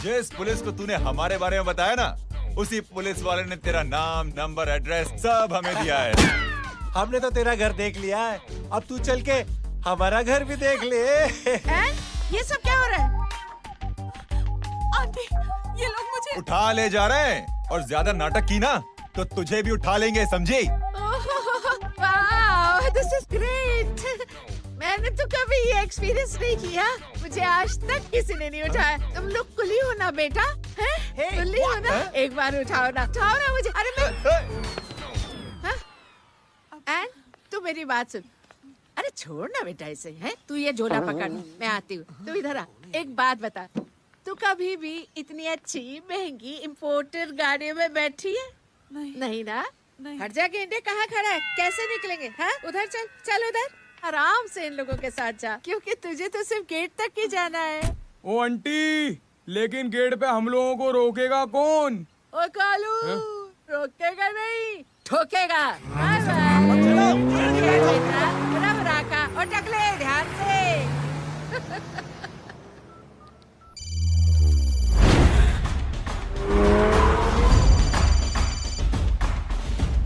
जिस पुलिस को तूने हमारे बारे में बताया ना, उसी पुलिस वाले ने तेरा नाम, नंबर, एड्रेस सब हमें दिया है। हमने तो तेरा घर देख लिया है, अब तू चल के हमारा घर भी देख ले। ये सब क्या हो रहा है? आंटी, ये लोग मुझे उठा ले जा रहे हैं, और ज्यादा नाटक की ना तो तुझे भी उठा लेंगे, समझी? वाह, दिस इज ग्रेट। मैंने तो कभी ये एक्सपीरियंस नहीं किया, मुझे आज तक किसी ने नहीं उठाया। तुम लोग कुली हो ना बेटा, हैं? कुली हो ना? एक बार उठाओ ना मुझे। अरे मैं एंड तू मेरी बात सुन। अरे छोड़ ना बेटा इसे, हैं? तू ये झोला पकड़, मैं आती हूँ। तू इधर आ, एक बात बता, तू कभी भी इतनी अच्छी महंगी इम्पोर्टेड गाड़ी में बैठी है? नहीं ना? हर जगह इंडिया कहाँ खड़ा है, कैसे निकलेंगे? हाँ, उधर चल, चल उधर, आराम से इन लोगों के साथ जा, क्योंकि तुझे तो सिर्फ गेट तक ही जाना है। ओ आंटी, लेकिन गेट पे हम लोगों को रोकेगा कौन? ओ कालू, रोकेगा नहीं, ठोकेगा। Bye bye. बेटा, बराबर आका, और टकले ध्यान से।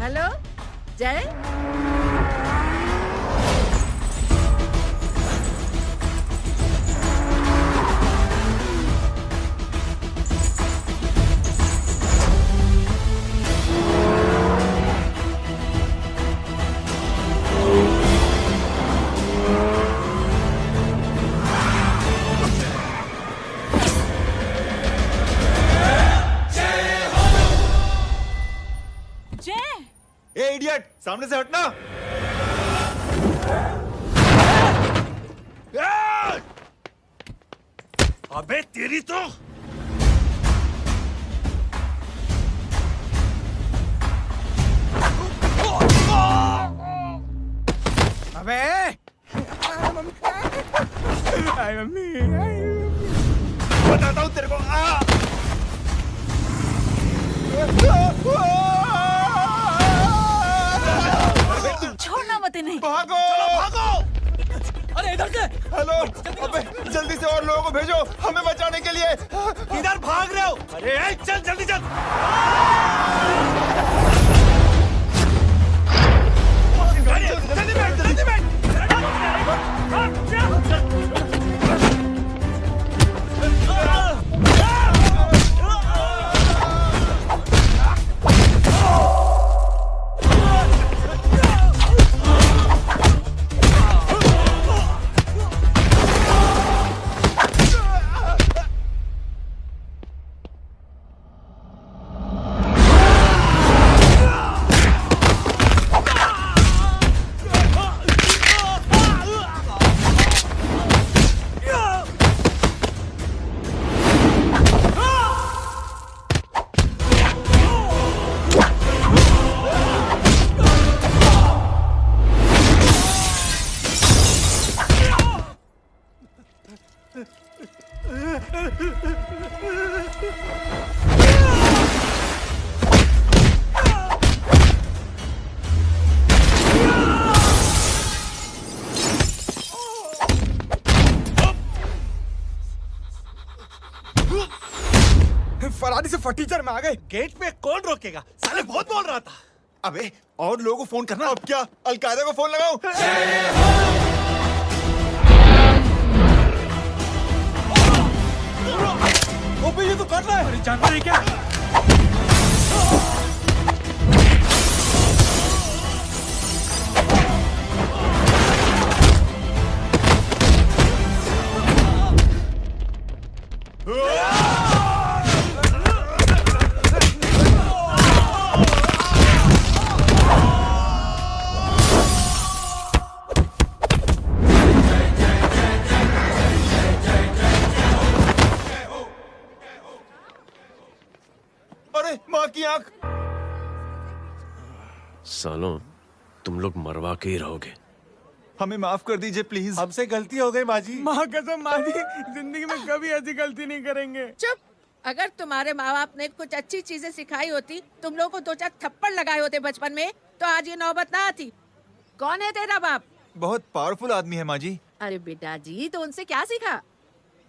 हेलो जय। ए इडियट, सामने से हटना। अबे तेरी तो अबे आई मम्मी, बताता हूँ तेरे को। छोड़ना मत नहीं। भागो, भागो। अरे इधर से। हेलो, अबे जल्दी से और लोगों को भेजो हमें बचाने के लिए। किधर भाग रहे हो? अरे चल जल्दी चल। जल्दी बैठ। फरारी से फटीचर में आ गए। गेट पे कौन रोकेगा? साले बहुत बोल रहा था। अबे और लोगों को फोन करना। अब क्या अलकायदा को फोन लगाऊं? ओबे ये तो कर रहा है। अरे जानता है क्या? अरे माँ की आंख। सालों, तुम लोग मरवा के ही रहोगे। हमें माफ कर दीजिए प्लीज। हमसे गलती हो गई माँ जी। माँ कसम माँ जी, जिंदगी में कभी ऐसी गलती नहीं करेंगे। चुप। अगर तुम्हारे माँ बाप ने कुछ अच्छी चीजें सिखाई होती, तुम लोगों को 2-4 थप्पड़ लगाए होते बचपन में, तो आज ये नौबत ना आती। कौन है तेरा बाप? बहुत पावरफुल आदमी है माँ जी। अरे बेटा जी, तो उनसे क्या सीखा?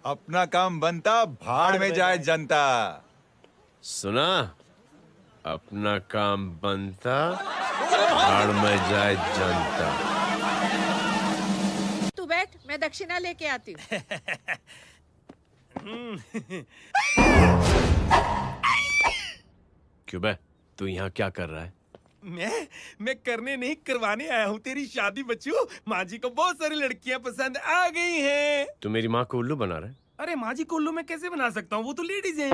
अपना काम बनता, भाड़ में जाए जनता। सुना? अपना काम बनता, भाड़ में जाए जनता। तू बैठ, मैं दक्षिणा लेके आती हूँ। क्यों बे? तू यहाँ क्या कर रहा है? मैं करने नहीं करवाने आया हूँ तेरी शादी बच्चू। माँ जी को बहुत सारी लड़कियाँ पसंद आ गई हैं। तू मेरी माँ को उल्लू बना रहा है? अरे माँ जी को उल्लू मैं कैसे बना सकता हूँ, वो तो लेडीज हैं।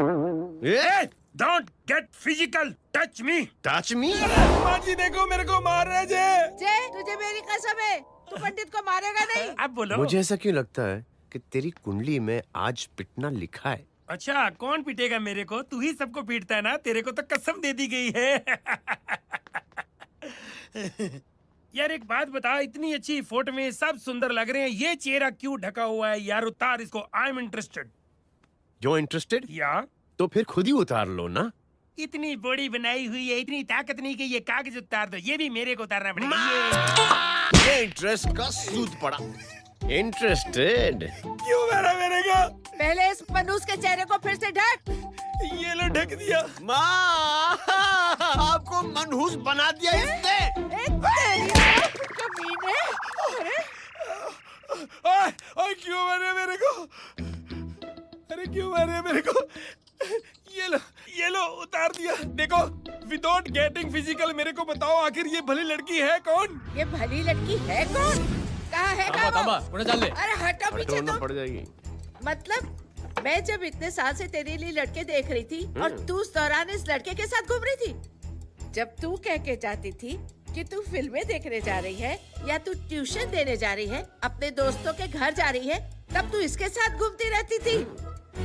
Don't get physical, touch me. Touch me? माँ जी देखो मेरे को मार रहे जय। जय, तुझे मेरी कसम है, तू पंडित को मारेगा नहीं। अब बोलो। मुझे ऐसा क्यों लगता है कि तेरी कुंडली में आज पिटना लिखा है? अच्छा, कौन पीटेगा मेरे को? तू ही सबको पीटता है ना, तेरे को तो कसम दे दी गई है। यार एक बात बता, इतनी अच्छी फोटो में सब सुंदर लग रहे हैं, ये चेहरा क्यों ढका हुआ है? यार उतार इसको, I am interested. You interested? या तो फिर खुद ही उतार लो ना। इतनी बॉडी बनाई हुई है, इतनी ताकत नहीं कि ये कागज उतार दो, ये भी मेरे को उतारना पड़ेगा। ये इंटरेस्ट का सूद पड़ा। इंटरेस्टेड? क्यों मारा मेरे को? पहले इस मनूस के चेहरे को फिर से ढक। ये लो ढक दिया। माँ, आपको मनहूस बना दिया इसने। कमीने। अरे ओए क्यों मारे मेरे को? अरे क्यों मारे मेरे को? ये लो उतार दिया। देखो, विदाउट गेटिंग फिजिकल मेरे को बताओ आखिर ये भली लड़की है कौन? ये भली लड़की है कौन? कहाँ है वो? अरे हटो पीछे तो। पड़ जाएगी। मतलब मैं जब इतने साल से तेरे लिए लड़के देख रही थी और तू उस दौरान इस लड़के के साथ घूम रही थी। जब तू कह के जाती थी कि तू फिल्में देखने जा रही है या तू ट्यूशन देने जा रही है, अपने दोस्तों के घर जा रही है, तब तू इसके साथ घूमती रहती थी।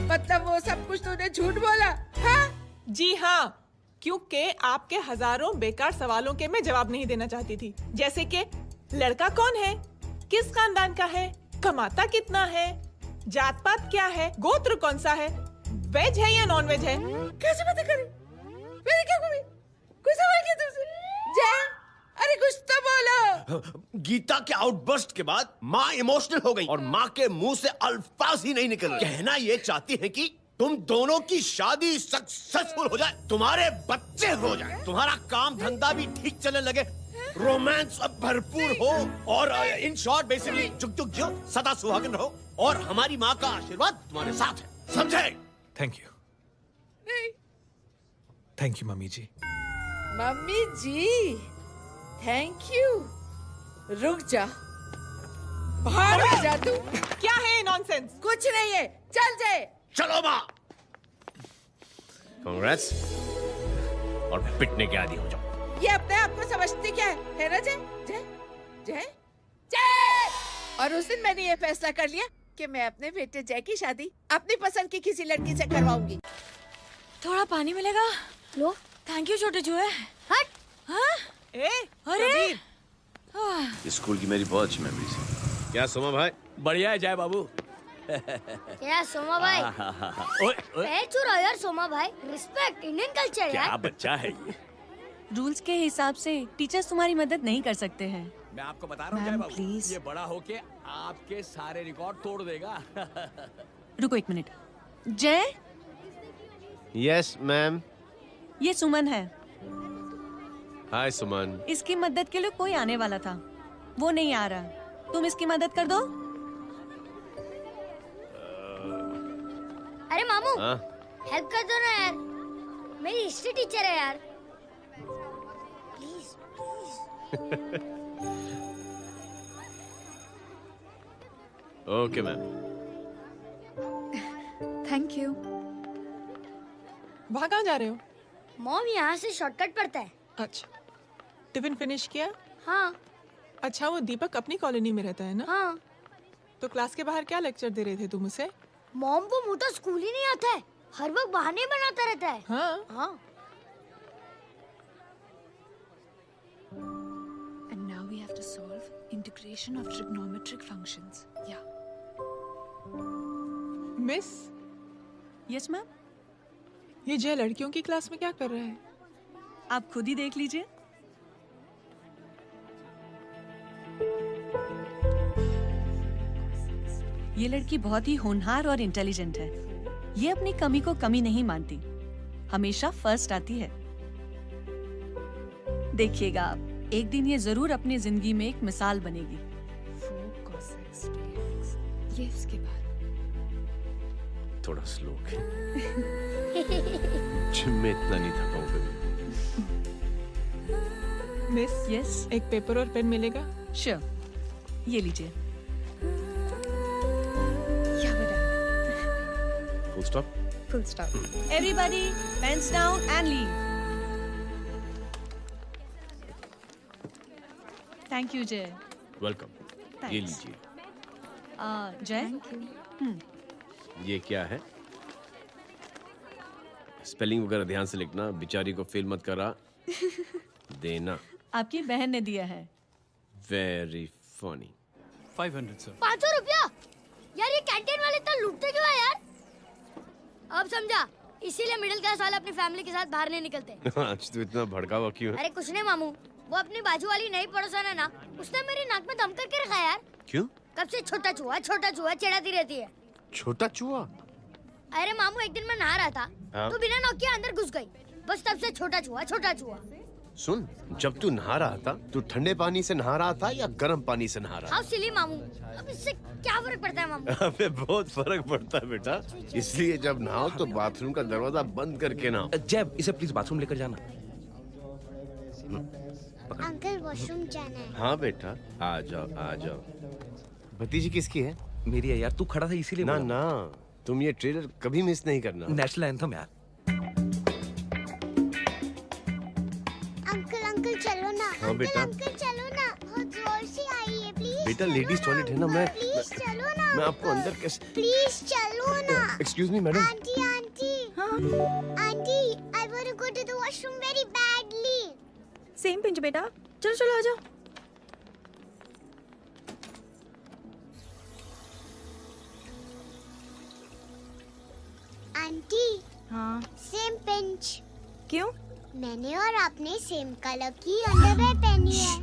मतलब वो सब कुछ तूने झूठ बोला? हाँ? जी हाँ, क्योंकि आपके हजारों बेकार सवालों के मैं जवाब नहीं देना चाहती थी। जैसे कि लड़का कौन है, किस खानदान का है, कमाता कितना है, जात पात क्या है, गोत्र कौन सा है, वेज है या नॉन वेज है। कैसे बातें करी? मैंने क्या करी? कोई सवाल किया तुमसे? जय, अरे कुछ तो बोलो। गीता के आउटबर्स्ट के बाद माँ इमोशनल हो गई और माँ के मुंह से अल्फाज ही नहीं निकल रहे। कहना ये चाहती है कि तुम दोनों की शादी सक्सेसफुल हो जाए, तुम्हारे बच्चे हो जाए, तुम्हारा काम धंधा भी ठीक चलने लगे, रोमांस अब भरपूर हो और इन शॉर्ट बेसिकली जुग जुग जियो, सदा सुहागन रहो और हमारी माँ का आशीर्वाद तुम्हारे साथ है। समझे? Thank you. नहीं। थैंक यू मम्मी जी। मम्मी जी, थैंक यू। रुक जा, भाग जा तू। क्या है नॉनसेंस? कुछ नहीं है, चल जाए। चलो माँ। कांग्रेस। और पिटने के आदी हो जाओ। ये अपने आप को समझती क्या है ना जय? जय जय जय। और उस दिन मैंने ये फैसला कर लिया कि मैं अपने बेटे जय की शादी अपनी पसंद की किसी लड़की से करवाऊंगी। थोड़ा पानी मिलेगा? लो। थैंक यू छोटे जुए। हट। हाँ? अरे स्कूल की मेरी बहुत अच्छी मेमोरीज है। क्या सोमा भाई? बढ़िया है जय बाबू। क्या सोमा भाई? पैर छुरा यार सोमा भाई, रिस्पेक्ट इंडियन कल्चर यार। क्या बच्चा है ये? रूल्स के हिसाब से टीचर्स तुम्हारी मदद नहीं कर सकते हैं। मैं आपको बता रहा हूँ जय बाबू, प्लीज। ये बड़ा होके आपके सारे रिकॉर्ड तोड़ देगा। रुको एक मिनट। जय, यस मैम। ये सुमन है। हाय सुमन। इसकी मदद के लिए कोई आने वाला था, वो नहीं आ रहा। तुम इसकी मदद कर दो। अरे मामू, हाँ? हेल्प कर दो ना यार, मेरी हिस्ट्री टीचर है यार। Please please. Okay ma'am. Thank you. वहाँ कहाँ जा रहे हो? मॉम यहाँ से शॉर्टकट पड़ता है। अच्छा, टिफिन फिनिश किया? हाँ अच्छा, वो दीपक अपनी कॉलोनी में रहता है ना? हाँ। तो क्लास के बाहर क्या लेक्चर दे रहे थे तुम उसे? मॉम को मुँह तो स्कूल ही नहीं आता है, हर वक्त बहाने बनाता रहता है। हाँ। हाँ। And now we have to solve integration of trigonometric functions. Yeah. Miss, Yes ma'am. ये जय लड़कियों की क्लास में क्या कर रहा है? आप खुद ही देख लीजिए। ये लड़की बहुत ही होनहार और इंटेलिजेंट है। ये अपनी कमी को कमी नहीं मानती, हमेशा फर्स्ट आती है। देखिएगा आप, एक दिन ये जरूर अपनी जिंदगी में एक मिसाल बनेगी। ये इसके बाद थोड़ा स्लो जिम में इतना नहीं थका हूं कभी। मिस, यस, एक पेपर और पेन मिलेगा? श्योर, ये लीजिए। Full stop. Full stop. Everybody pens down and leave. Thank you Jai. Welcome. ये लीजिए। जय, ये क्या है? स्पेलिंग वगैरह ध्यान से लिखना, बिचारी को फेल मत करा देना। आपकी बहन ने दिया है। Very funny. 500 सर। 500 रुपया? यार ये कैंटीन वाले इतना लूटते क्यों है यार? अब समझा, इसीलिए मिडिल क्लास वाले अपनी फैमिली के साथ बाहर नहीं निकलते। आज तो इतना भड़का हुआ क्यों है? अरे कुछ नहीं मामू, वो अपनी बाजू वाली नई पड़ोसन है ना, उसने मेरी नाक में दम करके रखा यार। क्यों? कब से छोटा चूहा चिढ़ाती रहती है। छोटा चूहा? अरे मामू, एक दिन मैं नहा रहा था तो बिना नॉक के अंदर घुस गई, बस तब से छोटा चूहा। सुन, जब तू नहा रहा था तू ठंडे पानी से नहा रहा था या गर्म पानी से नहा रहा हाउ सिली मामू, अब इससे क्या फर्क पड़ता है मामू? था? अबे बहुत फर्क पड़ता है बेटा, इसलिए जब नहाओ तो बाथरूम का दरवाजा बंद करके नहाओ। जैब, इसे प्लीज बाथरूम लेकर जाना। अंकल वॉशरूम जाना है। हाँ बेटा, आ जाओ आ जाओ। भतीजी किसकी है? मेरी है यार, तू खड़ा था इसीलिए ना बोला। ना, तुम ये ट्रेलर कभी मिस नहीं करना। नेशनल एंथम यार। अंकल चलो ना। हाँ बेटा। अंकल चलो ना, बहुत जोर से आई है, प्लीज। बेटा लेडीज टॉयलेट है ना, मैं चलो ना। मैं आपको अंदर कैसे? प्लीज चलो ना। Excuse me madam. Aunty I want to go to the washroom very badly. Same pinch बेटा, चलो आ जाओ। आंटी, हाँ सेम पिंच। क्यों? मैंने और आपने सेम कलर की अंडरवेयर पहनी है।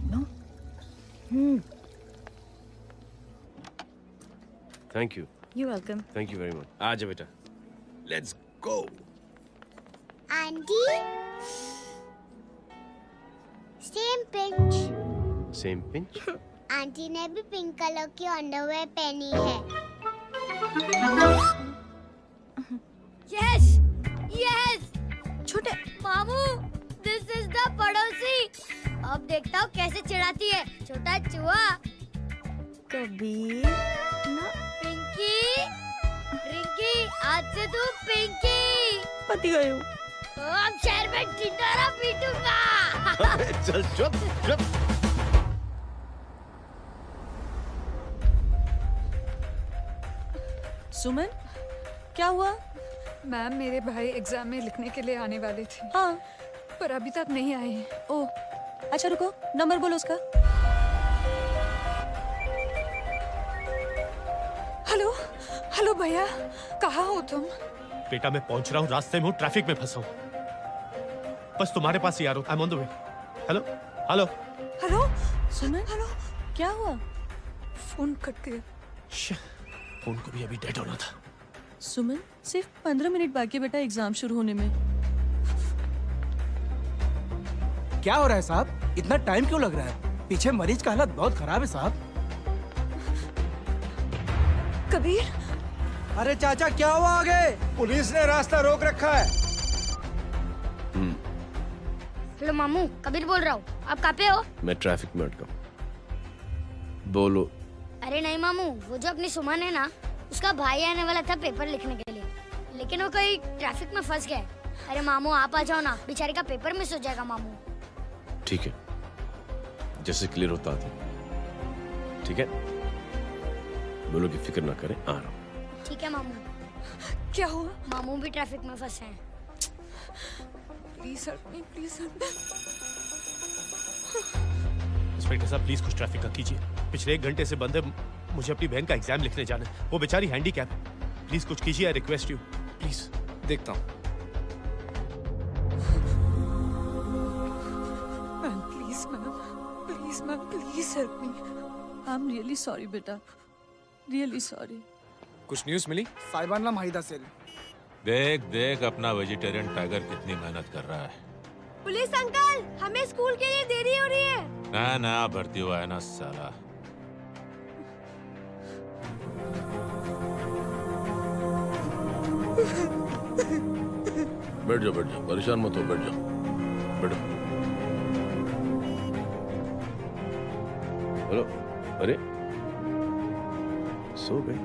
Thank you. You welcome. Thank you very much. आ जाओ बेटा, let's go. Aunty, same pinch. Same pinch? Aunty ने भी पिंक कलर की अंडरवेयर पहनी है। Yes yes. छोटे मामू, दिस इज द पड़ोसी। अब देखता हूँ कैसे चिढ़ाती है छोटा चूहा। कबीर ना। पिंकी, रिंकी, आज से तू पिंकी। पति गए हो। तो अब शहर में ढिंढोरा पीटूंगा। चल चुप चुप। सुमन, क्या हुआ? मैम, मेरे भाई एग्जाम में लिखने के लिए आने वाले थे। हाँ, पर अभी तक नहीं आए हैं। ओह, अच्छा रुको, नंबर बोलो उसका। हेलो भैया, कहाँ हो तुम? बेटा मैं पहुंच रहा हूँ, रास्ते में हूँ, ट्रैफिक में फंसा हूँ, बस तुम्हारे पास ही आ रहा हूँ। I am on the way. Hello hello hello Suman, hello. क्या हुआ? फोन कट गया। फोन को भी अभी डेड होना था। सुमन, सिर्फ 15 मिनट बाकी है बेटा एग्जाम शुरू होने में। क्या हो रहा है साहब? इतना टाइम क्यों लग रहा है? पीछे मरीज का हालत बहुत खराब है साहब। कबीर, अरे चाचा क्या हुआ आगे? पुलिस ने रास्ता रोक रखा है। हेलो मामू, कबीर बोल रहा हूँ। आप कहाँ पे हो? मैं ट्रैफिक में अटका हूँ। बोलो। अरे नहीं मामू, वो जो अपनी सुमन है ना, उसका भाई आने वाला था पेपर लिखने के लिए, लेकिन वो कहीं ट्रैफिक में फंस गया। अरे मामू आप आ जाओ ना, बेचारे का पेपर मिस हो जाएगा मामू। ठीक है, जैसे क्लियर होता था। ठीक है, बोलो कि फिक्र ना करें, आ रहा हूँ। ठीक है मामू। क्या हुआ? मामू भी ट्रैफिक में फंसे हैं। Please help me, please help me. Inspector साहब प्लीज कुछ ट्रैफिक का कीजिए। पिछले 1 घंटे से बंद है, मुझे अपनी बहन का एग्जाम लिखने जाना है। वो बेचारी हैंडीकैप है। प्लीज कुछ कीजिए, आई रिक्वेस्ट यू प्लीज। देखता हूँ। Ma'am please help me. I am really sorry बेटा, रियली सॉरी। कुछ न्यूज़ मिली? साहिबाना माहिदा सेल। देख देख अपना वेजिटेरियन टाइगर कितनी मेहनत कर रहा है। पुलिस अंकल, हमें स्कूल के लिए देरी हो रही है। नया भर्ती हुआ है ना साला। बैठ जाओ, परेशान मत हो, बैठ जाओ, बैठो। हेलो, अरे सो गए?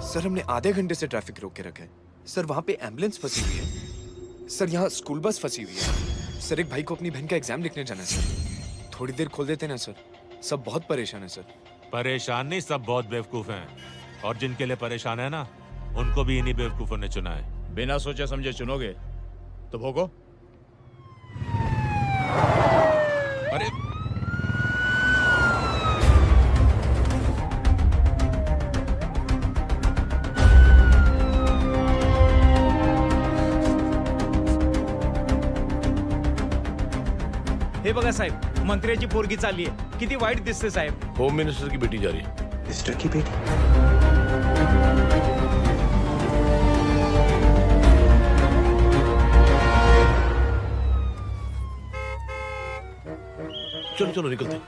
सर हमने आधे घंटे से ट्रैफिक रोक के रखा है। सर वहाँ पे एम्बुलेंस फंसी हुई है। सर यहाँ स्कूल बस फंसी हुई है। सर एक भाई को अपनी बहन का एग्जाम लिखने जाना है सर। थोड़ी देर खोल देते ना सर। सब बहुत परेशान है सर। परेशान नहीं, सब बहुत बेवकूफ हैं। और जिनके लिए परेशान है ना, उनको भी इन्हीं बेवकूफों ने चुना है। बिना सोचे समझे चुनोगे तो भोगो। अरे हे बघा साहेब, मंत्र्याची पोरगी चालली आहे. किती वाईट दिसते साहेब. होम मिनिस्टर की बेटी जा रही है. मिनिस्टर की बेटी? चलो चलो निकलते हैं.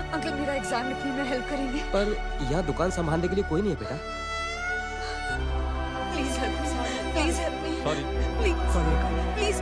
अंकल मेरा एग्जाम लिखने में हेल्प करेंगे? पर यहाँ दुकान संभालने के लिए कोई नहीं है बेटा. Please help me, please help me. Sorry. Please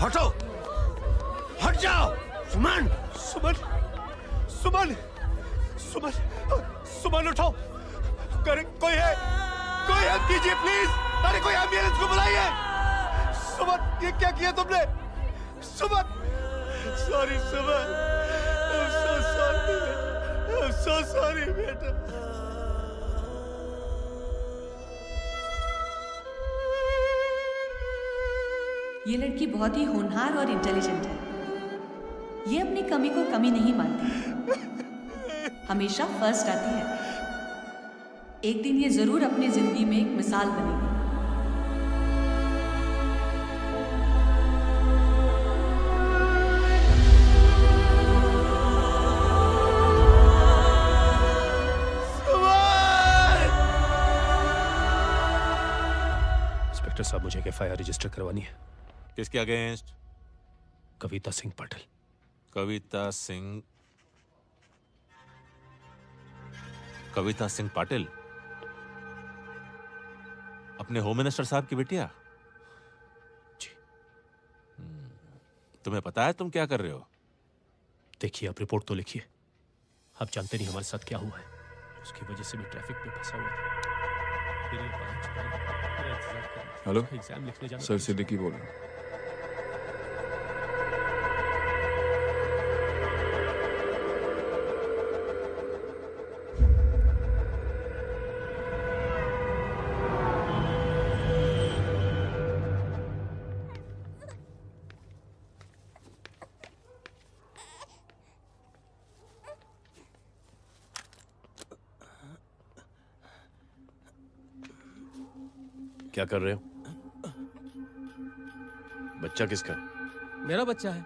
हटो, हट जाओ. सुमन, सुमन, सुमन, सुमन, सुमन उठो. करे कोई है, कोई हेल्प कीजिए प्लीज. अरे कोई एम्बुलेंस को बुलाइए. सुमन, ये क्या किया तुमने? Suman, sorry Suman, I'm so sorry, I'm so sorry बेटा. ये लड़की बहुत ही होनहार और इंटेलिजेंट है. ये अपनी कमी को कमी नहीं मानती. हमेशा फर्स्ट आती है. एक दिन ये जरूर अपनी जिंदगी में एक मिसाल बनेगी. इंस्पेक्टर साहब, मुझे एफआईआर रजिस्टर करवानी है. किसके अगेंस्ट? कविता सिंह पाटिल. कविता सिंह पाटिल अपने होम मिनिस्टर साहब की बेटिया? जी. तुम्हें पता है तुम क्या कर रहे हो? देखिए, आप रिपोर्ट तो लिखिए. आप जानते नहीं हमारे साथ क्या हुआ है. उसकी वजह से मैं ट्रैफिक में फंसा हुआ था. फिर ये 5 मेरा इंतजार करना. हेलो, एग्जाम लिखने जाना. सर सिद्दीकी बोल रहा हूँ. क्या कर रहे हो? बच्चा किसका है? मेरा बच्चा है।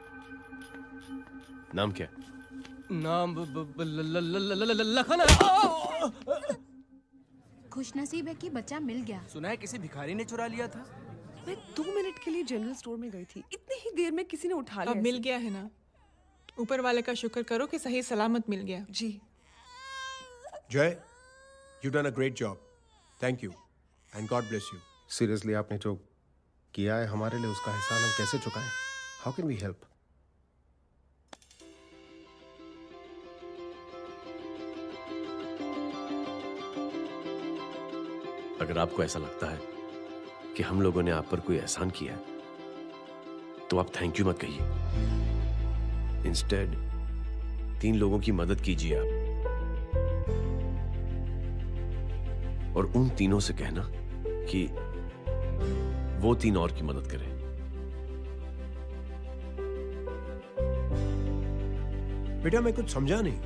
नाम क्या? नाम लखन है। खुशनसीब है कि बच्चा मिल गया। सुना है किसी भिखारी ने चुरा लिया था। मैं 2 मिनट के लिए जनरल स्टोर में गई थी, इतनी ही देर में किसी ने उठा लिया। अब मिल गया है ना, ऊपर वाले का शुक्र करो कि सही सलामत मिल गया। जी। जय, you done a great job. Thank you and God bless you. Seriously आपने जो किया है हमारे लिए, उसका एहसान हम कैसे चुकाएं? How can we help? अगर आपको ऐसा लगता है कि हम लोगों ने आप पर कोई एहसान किया है, तो आप थैंक यू मत कहिए। इंस्टेड 3 लोगों की मदद कीजिए आप, और उन तीनों से कहना कि वो 3 और की मदद करें। बेटा मैं कुछ समझा नहीं।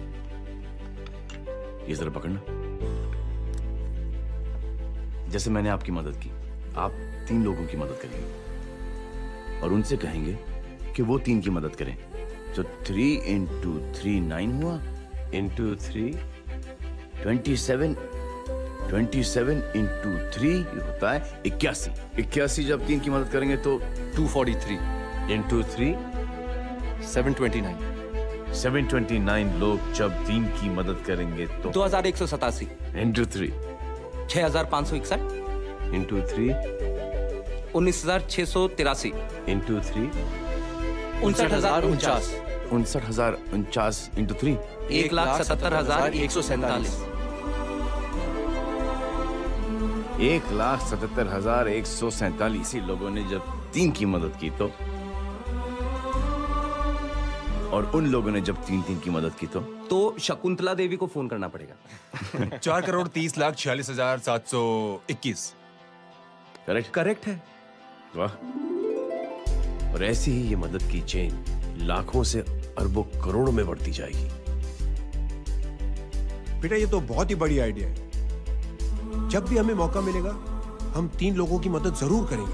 ये जरा पकड़ना। जैसे मैंने आपकी मदद की, आप 3 लोगों की मदद करेंगे और उनसे कहेंगे कि वो 3 की मदद करें। तो 3 into 3 9 हुआ, into 3 27 into 3 होता है 81। 81 जब 3 की मदद करेंगे तो 243 into 3 729। 729 लोग जब 3 की मदद करेंगे तो 2187 into 3 6561 into 3 19683 into 3 59049 59049 into 3 1,77,147 1,77,147 लोगों ने जब 3 की मदद की तो, और उन लोगों ने जब 3 की मदद की तो शकुंतला देवी को फोन करना पड़ेगा। 4,30,46,721। करेक्ट है। वाह। और ऐसी ही ये मदद की चेन लाखों से अरबों करोड़ों में बढ़ती जाएगी। बेटा ये तो बहुत ही बड़ी आइडिया है। जब भी हमें मौका मिलेगा हम 3 लोगों की मदद जरूर करेंगे।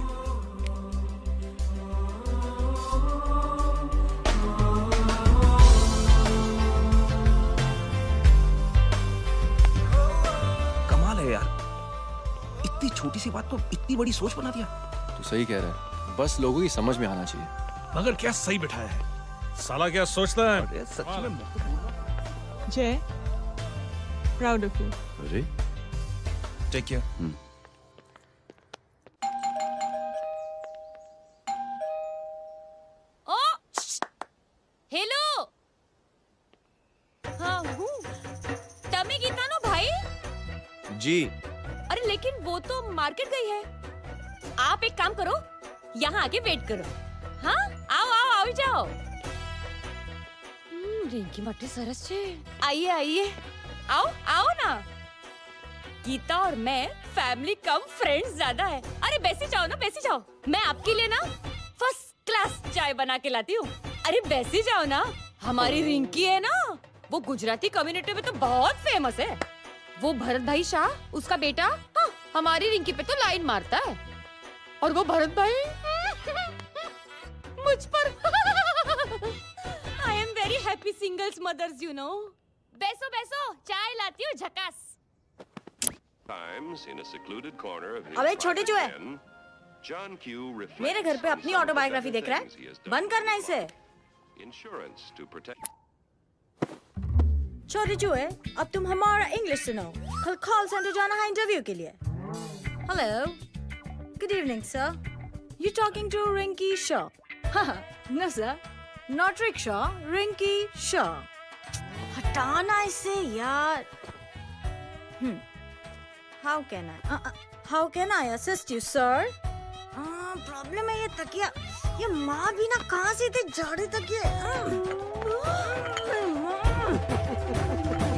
कमाल है यार, इतनी छोटी सी बात को इतनी बड़ी सोच बना दिया। तू सही कह रहा है, बस लोगों की समझ में आना चाहिए। मगर क्या सही बिठाया है, साला क्या सोचता है। अरे सच में जय, प्राउड ऑफ यू। अरे टेक केयर। ओ हेलो। हाँ हूँ। तमी गीता नो भाई। जी। अरे लेकिन वो तो मार्केट गई है। आप एक काम करो, यहाँ आके वेट करो। हाँ आओ आओ आओ जाओ। रिंकी मट्टी सरस छे। आइए आइए, आओ आओ ना। गीता और मैं फैमिली कम फ्रेंड्स ज्यादा है। अरे बैसी जाओ ना, बैसी जाओ। मैं आपके लिए ना फर्स्ट क्लास चाय बना के लाती हूँ। अरे बैसी जाओ ना। हमारी रिंकी है ना, वो गुजराती कम्युनिटी में तो बहुत फेमस है। वो भरत भाई शाह, उसका बेटा, हाँ, हमारी रिंकी पे तो लाइन मारता है। और वो भरत भाई मुझ पर। I am very happy singles mothers you know. बैसो बैसो, चाय लाती हूँ झकास। अबे छोटे चूहे, मेरे घर पे अपनी ऑटोबायोग्राफी देख रहा है? बंद करना इसे। छोटे चूहे, अब तुम हमारा इंग्लिश सुनो। कल कॉल सेंटर जाना है इंटरव्यू के लिए। Hello, good evening sir. You talking to Rinki Shaw? No sir, not rickshaw, Rinki Shaw. हटाना इसे यार। How can I assist you, sir? Problem है ये तकिया, ये माँ भी ना कहाँ से थे झाड़े तकिए।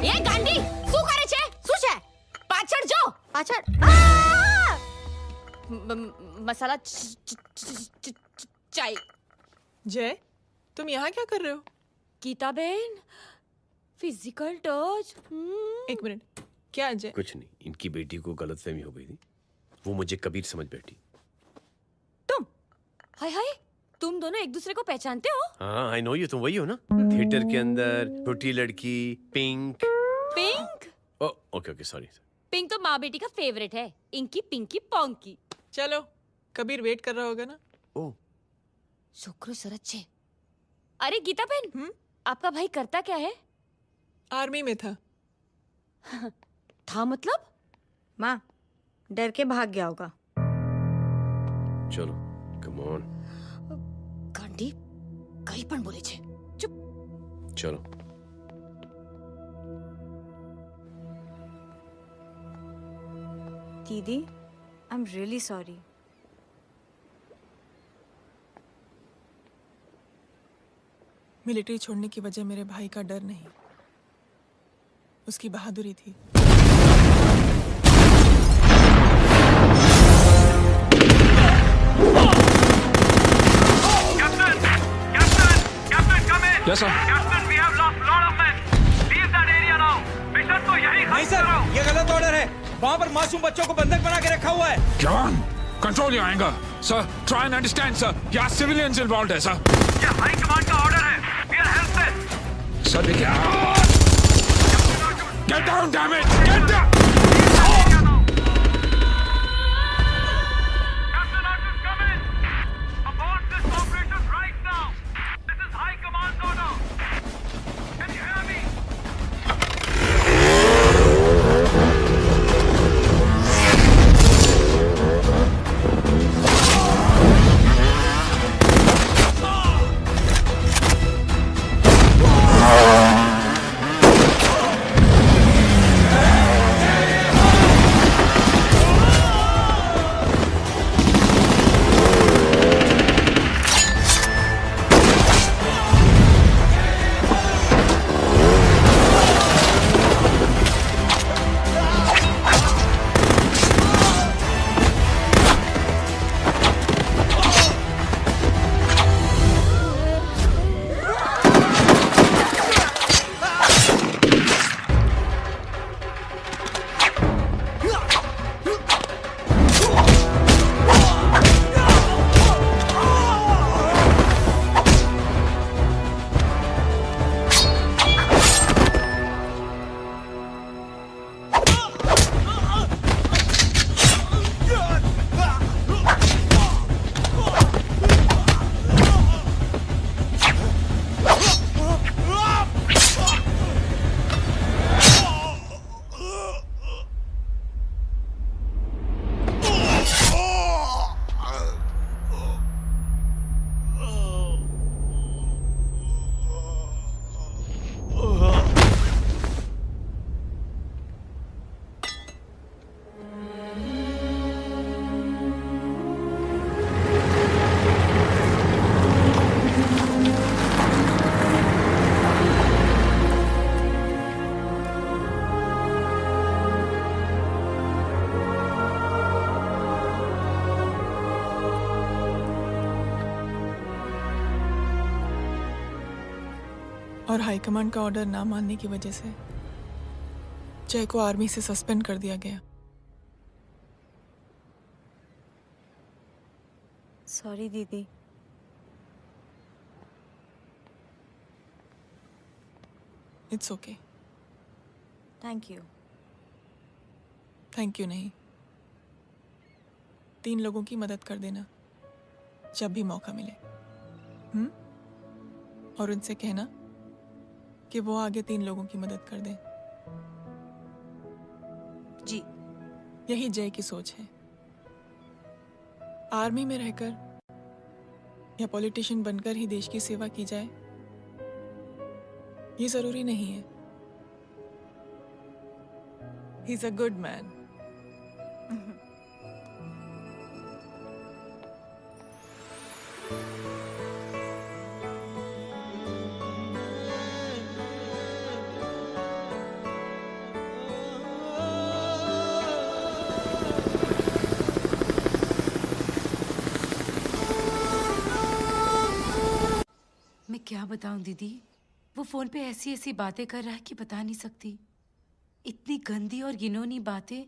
ये गांडी, શું કરે છે? શું છે? પાછળ જો, પાછળ। मसाला चाय। जय, तुम यहाँ क्या कर रहे हो? गीता बहन, फिजिकल टच। एक मिनट, क्या अजय? कुछ नहीं, इनकी बेटी को गलतफहमी हो गई थी वो मुझे कबीर समझ बैठी। तुम हाय हाय, तुम दोनों एक दूसरे को पहचानते हो? हाँ आई नो यू, तुम वही हो ना थिएटर के अंदर छोटी लड़की pink. Pink? Okay okay sorry. Pink तो माँ बेटी का फेवरेट है, इंकी पिंकी पोंकी। चलो, कबीर वेट कर रहा होगा ना। ओ शुक्र सरच्चे। अरे गीता बहन, आपका भाई करता क्या है? आर्मी में था। था मतलब? माँ, डर के भाग गया होगा। चलो कम ऑन। गांडी कहीं पण बोले छे। चुप। चलो दीदी, I am really sorry. Military छोड़ने की वजह मेरे भाई का डर नहीं, उसकी बहादुरी थी। Yes, sir. Captain, we have lost lot of men. Leave that area now. Mission तो यही नहीं सर, ये गलत ऑर्डर है। वहाँ पर मासूम बच्चों को बंधक बना के रखा हुआ है। जवान, control your anger. Sir, try and understand, sir. यहाँ civilians involved है, sir. ये हाई कमांड का ऑर्डर है। We are helpless. Sir, देखिए। Get down, damn it! Get down! Captain Arthur, come in. Abort this operation right now. This is high command order. Can you hear me? और high command का order ना मानने की वजह से जय को आर्मी से सस्पेंड कर दिया गया। सॉरी दीदी। It's okay. Thank you. Thank you नहीं, 3 लोगों की मदद कर देना जब भी मौका मिले। और उनसे कहना कि वो आगे 3 लोगों की मदद कर दें। जी। यही जय की सोच है। आर्मी में रहकर या पॉलिटिशियन बनकर ही देश की सेवा की जाए, ये जरूरी नहीं है। He is a good man. मैं क्या बताऊं दीदी, वो फोन पे ऐसी ऐसी बातें कर रहा है कि बता नहीं सकती। इतनी गंदी और घिनौनी बातें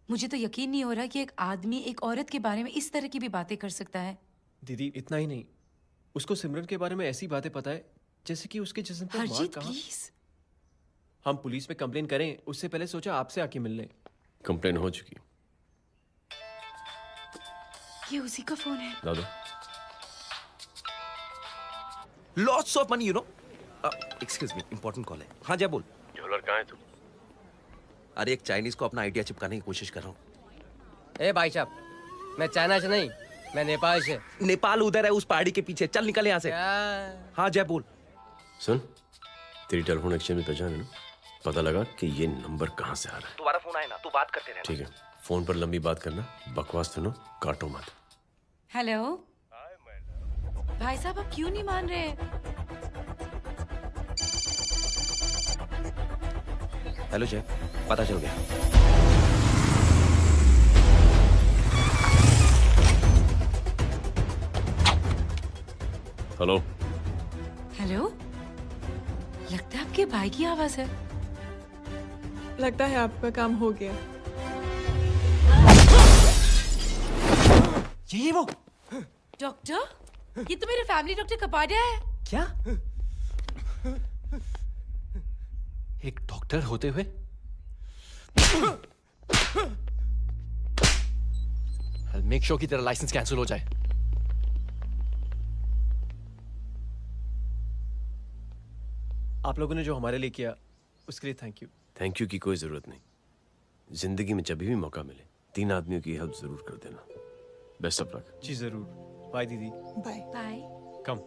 मुझे तो यकीन नहीं हो रहा कि एक आदमी एक औरत के बारे में इस तरह की भी बातें कर सकता है। दीदी इतना ही नहीं, उसको सिमरन के बारे में ऐसी बातें पता है जैसे कि उसके जिस्म पर मार हरजीत कहाँ। प्लीज। हम पुलिस में कंप्लेन करें उससे पहले सोचा आपसे आके मिल लें। कंप्लेन हो चुकी। ये उसी का फोन है। दादू lots of money, you know. Excuse me, important call है। हाँ जय बोल। ज्वेलर कहाँ है तू? अरे एक चाइनीज को अपना आइडिया चिपकाने की कोशिश कर रहा हूँ। ए भाई साहब, मैं चाइना से नहीं, मैं नेपाल से। नेपाल उधर है, उस पहाड़ी के पीछे। चल निकल यहाँ से। हाँ जय बोल। सुन, तेरी टेलीफोन एक्सचेंज में पहचान है ना? पता लगा कि ये नंबर कहाँ से आ रहा है। दोबारा फोन आए ना तो बात करते रहना। ठीक है, फोन पर लंबी बात करना, बकवास सुनो, काटो मत। हेलो भाई साहब, आप क्यों नहीं मान रहे? हेलो जय, पता चल गया। हेलो हेलो, लगता है आपके भाई की आवाज है। लगता है आपका काम हो गया। ये वो डॉक्टर, ये तो मेरे फैमिली डॉक्टर कपाडिया है। क्या? एक डॉक्टर होते हुए? मेक श्योर कि तेरा लाइसेंस कैंसिल हो जाए। आप लोगों ने जो हमारे लिए किया उसके लिए थैंक यू। थैंक यू की कोई जरूरत नहीं। जिंदगी में जब भी मौका मिले 3 आदमियों की हेल्प जरूर कर देना। Best of luck. जी जरूर। बाय दीदी। Bye bye. Come.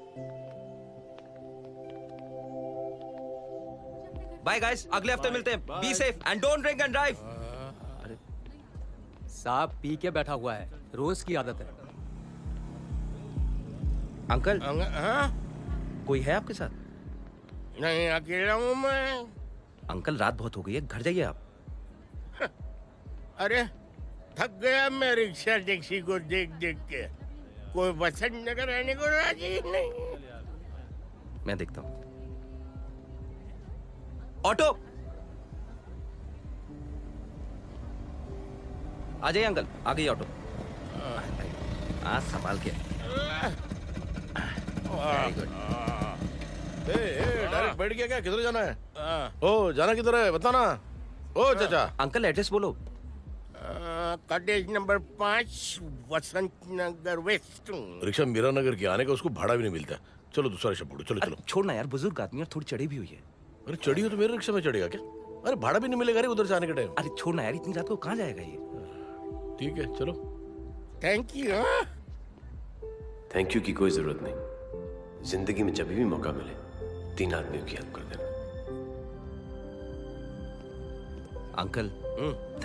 Bye guys, अगले हफ्ते मिलते हैं। Be safe and don't drink and drive. अरे साहब पी के बैठा हुआ है, रोज की आदत है। अंकल हाँ? कोई है आपके साथ? नहीं, अकेला हूँ मैं। अंकल रात बहुत हो गई है, घर जाइए आप। अरे थक गया मैं रिक्शा टैक्सी को देख देख के। कोई पसंद नगर रहने को राजी नहीं। मैं देखता हूँ। ऑटो आ जाइए अंकल, आ गई ऑटो। आज संभाल के। Very good. डायरेक्ट बैठ गया क्या? किधर जाना है? ओ जाना किधर है बताना। ओ चाचा। अंकल एड्रेस बोलो। कॉटेज नंबर 5 वसंत नगर वेस्ट। रिक्शा मीरा नगर की आने का उसको भाड़ा भी नहीं मिलता। चलो दूसरा रिक्शा पकड़ो। चलो चलो। छोड़ना यार, बुजुर्ग आदमी और थोड़ी चढ़ी भी हुई है। अरे चढ़ी हो तो मेरे रिक्शा में चढ़ेगा क्या? अरे भाड़ा भी नहीं मिलेगा रे उधर से आने के टाइम। अरे छोड़ना यार, इतनी रात को कहाँ जाएगा ये? ठीक है चलो। Thank you. थैंक यू की कोई जरूरत नहीं। जिंदगी में जब भी मौका मिले 3 आदमियों की हेल्प कर देना। अंकल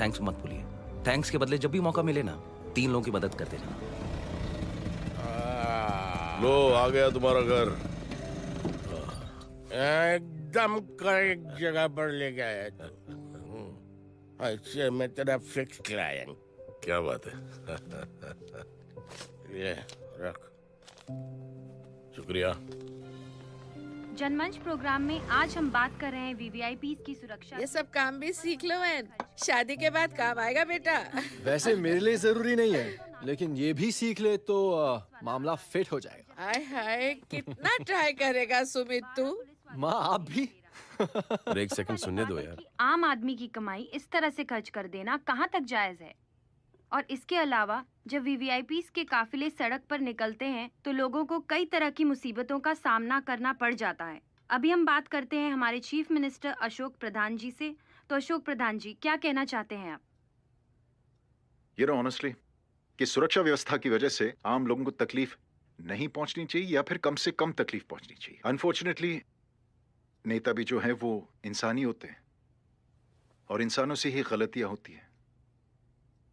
थैंक्स मत भूलिए। थैंक्स के बदले जब भी मौका मिले ना 3 लोगों की मदद कर देना। लो आ गया तुम्हारा घर। एकदम करेक्ट जगह पर ले गया तू। अच्छा मैं तेरा फिक्स क्लाइंट। क्या बात है। ये रख। शुक्रिया। जनमंच प्रोग्राम में आज हम बात कर रहे हैं वीवीआईपी की सुरक्षा। ये सब काम भी सीख लो मैन, शादी के बाद काम आएगा बेटा। वैसे मेरे लिए जरूरी नहीं है, लेकिन ये भी सीख ले तो मामला फिट हो जाएगा। हाय हाय, कितना ट्राई करेगा सुमित तू? माँ आप भी। अरे एक सेकंड सुनने दो यार। आम आदमी की कमाई इस तरह से खर्च कर देना कहाँ तक जायज है? और इसके अलावा जब वीवीआईपीज़ के काफिले सड़क पर निकलते हैं तो लोगों को कई तरह की मुसीबतों का सामना करना पड़ जाता है। अभी हम बात करते हैं हमारे चीफ मिनिस्टर अशोक प्रधान जी से। तो अशोक प्रधान जी, क्या कहना चाहते हैं आप? ये ऑनेस्टली कि सुरक्षा व्यवस्था की वजह से आम लोगों को तकलीफ नहीं पहुंचनी चाहिए या फिर कम से कम तकलीफ पहुंचनी चाहिए। अनफॉर्चुनेटली नेता भी जो है वो इंसानी होते हैं और इंसानों से ही गलतियां होती हैं।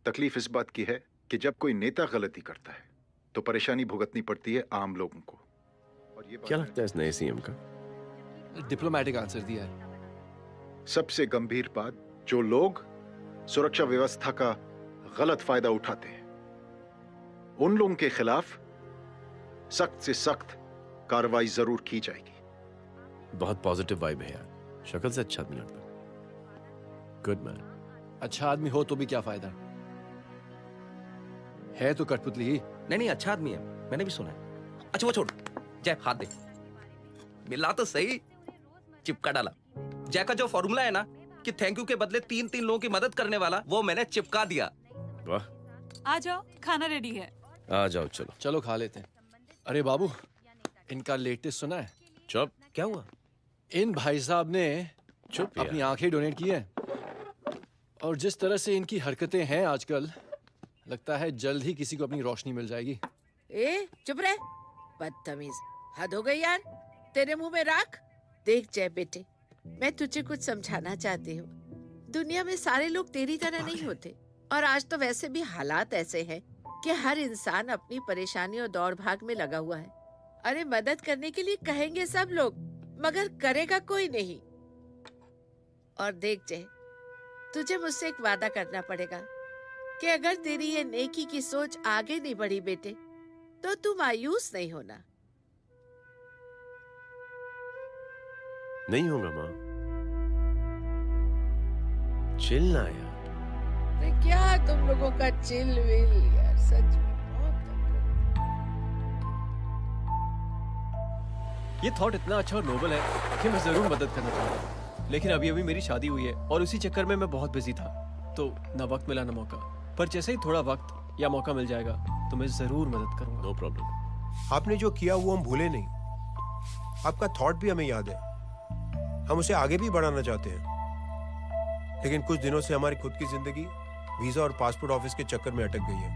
तकलीफ इस बात की है कि जब कोई नेता गलती करता है तो परेशानी भुगतनी पड़ती है आम लोगों को। और ये क्या लगता है इस नए सीएम का? डिप्लोमेटिक आंसर दिया है। सबसे गंभीर बात, जो लोग सुरक्षा व्यवस्था का गलत फायदा उठाते हैं उन लोगों के खिलाफ सख्त से सख्त कार्रवाई जरूर की जाएगी। बहुत पॉजिटिव वाइब है यार। शक्ल से अच्छा आदमी लगता है। Good man. अच्छा आदमी हो तो भी क्या फायदा, है तो कठपुतली ही। नहीं अच्छा आदमी है, मैंने भी सुना है। अच्छा वो छोड़, जय हाथ दे। मिला तो सही, चिपका डाला। जय का जो फॉर्मूला है ना कि थैंक यू के बदले 3 लोगों की मदद करने वाला, वो मैंने चिपका दिया। वाह, आ जाओ, खाना रेडी है। आ जाओ, चलो चलो खा लेते हैं। अरे बाबू, इनका लेटेस्ट सुना है? चुप। क्या हुआ? इन भाई साहब ने चुप अपनी आंखें डोनेट की है, और जिस तरह से इनकी हरकतें हैं आजकल, लगता है जल्द ही किसी को अपनी रोशनी मिल जाएगी। ए चुप रहे, बदतमीज, हद हो गई यार। तेरे मुंह में राख। देख जय बेटे, मैं तुझे कुछ समझाना चाहती हूँ। दुनिया में सारे लोग तेरी तरह नहीं होते, और आज तो वैसे भी हालात ऐसे हैं कि हर इंसान अपनी परेशानी और दौड़ भाग में लगा हुआ है। अरे मदद करने के लिए कहेंगे सब लोग, मगर करेगा कोई नहीं। और देख जय, तुझे मुझसे एक वादा करना पड़ेगा कि अगर तेरी ये नेकी की सोच आगे नहीं बढ़ी बेटे, तो तू मायूस नहीं होना। नहीं होगा माँ, चिल ना यार। अरे क्या तुम लोगों का चिल विल यार, सच में ये थॉट इतना अच्छा और नोबल है कि मैं जरूर मदद करना चाहूंगा, लेकिन अभी अभी मेरी शादी हुई है और उसी चक्कर में मैं बहुत बिजी था, तो ना वक्त मिला ना मौका। पर जैसे ही थोड़ा वक्त या मौका मिल जाएगा तो मैं जरूर मदद करूंगा। No problem. आपने जो किया वो हम भूले नहीं, आपका थॉट भी हमें याद है, हम उसे आगे भी बढ़ाना चाहते हैं। लेकिन कुछ दिनों से हमारी खुद की जिंदगी वीजा और पासपोर्ट ऑफिस के चक्कर में अटक गई है।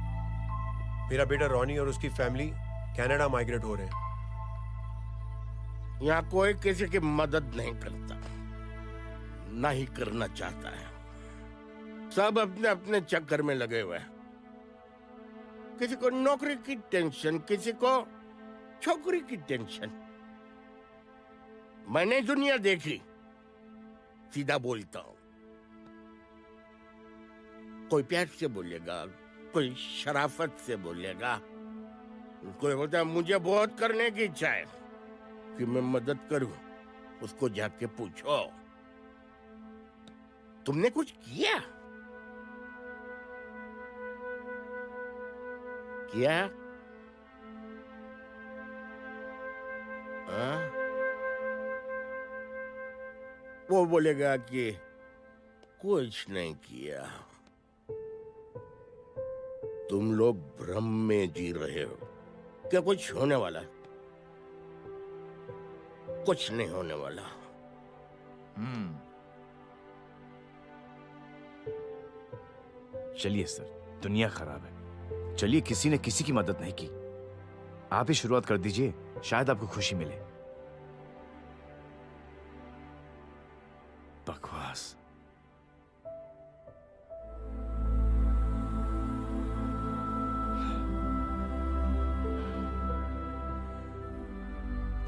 मेरा बेटा रॉनी और उसकी फैमिली कनाडा माइग्रेट हो रहे हैं। यहाँ कोई किसी की मदद नहीं करता, ना ही करना चाहता है। सब अपने अपने चक्कर में लगे हुए हैं। किसी को नौकरी की टेंशन, किसी को छोकरी की टेंशन। मैंने दुनिया देखी, सीधा बोलता हूं। कोई प्यार से बोलेगा, कोई शराफत से बोलेगा, कोई बोलता है मुझे बहुत करने की इच्छा है कि मैं मदद करूं। उसको जाके पूछो, तुमने कुछ किया? किया? वो बोलेगा कि कुछ नहीं किया। तुम लोग भ्रम में जी रहे हो क्या कुछ होने वाला है? कुछ नहीं होने वाला। चलिए सर, दुनिया खराब है। चलिए, किसी ने किसी की मदद नहीं की, आप ही शुरुआत कर दीजिए, शायद आपको खुशी मिले। बकवास।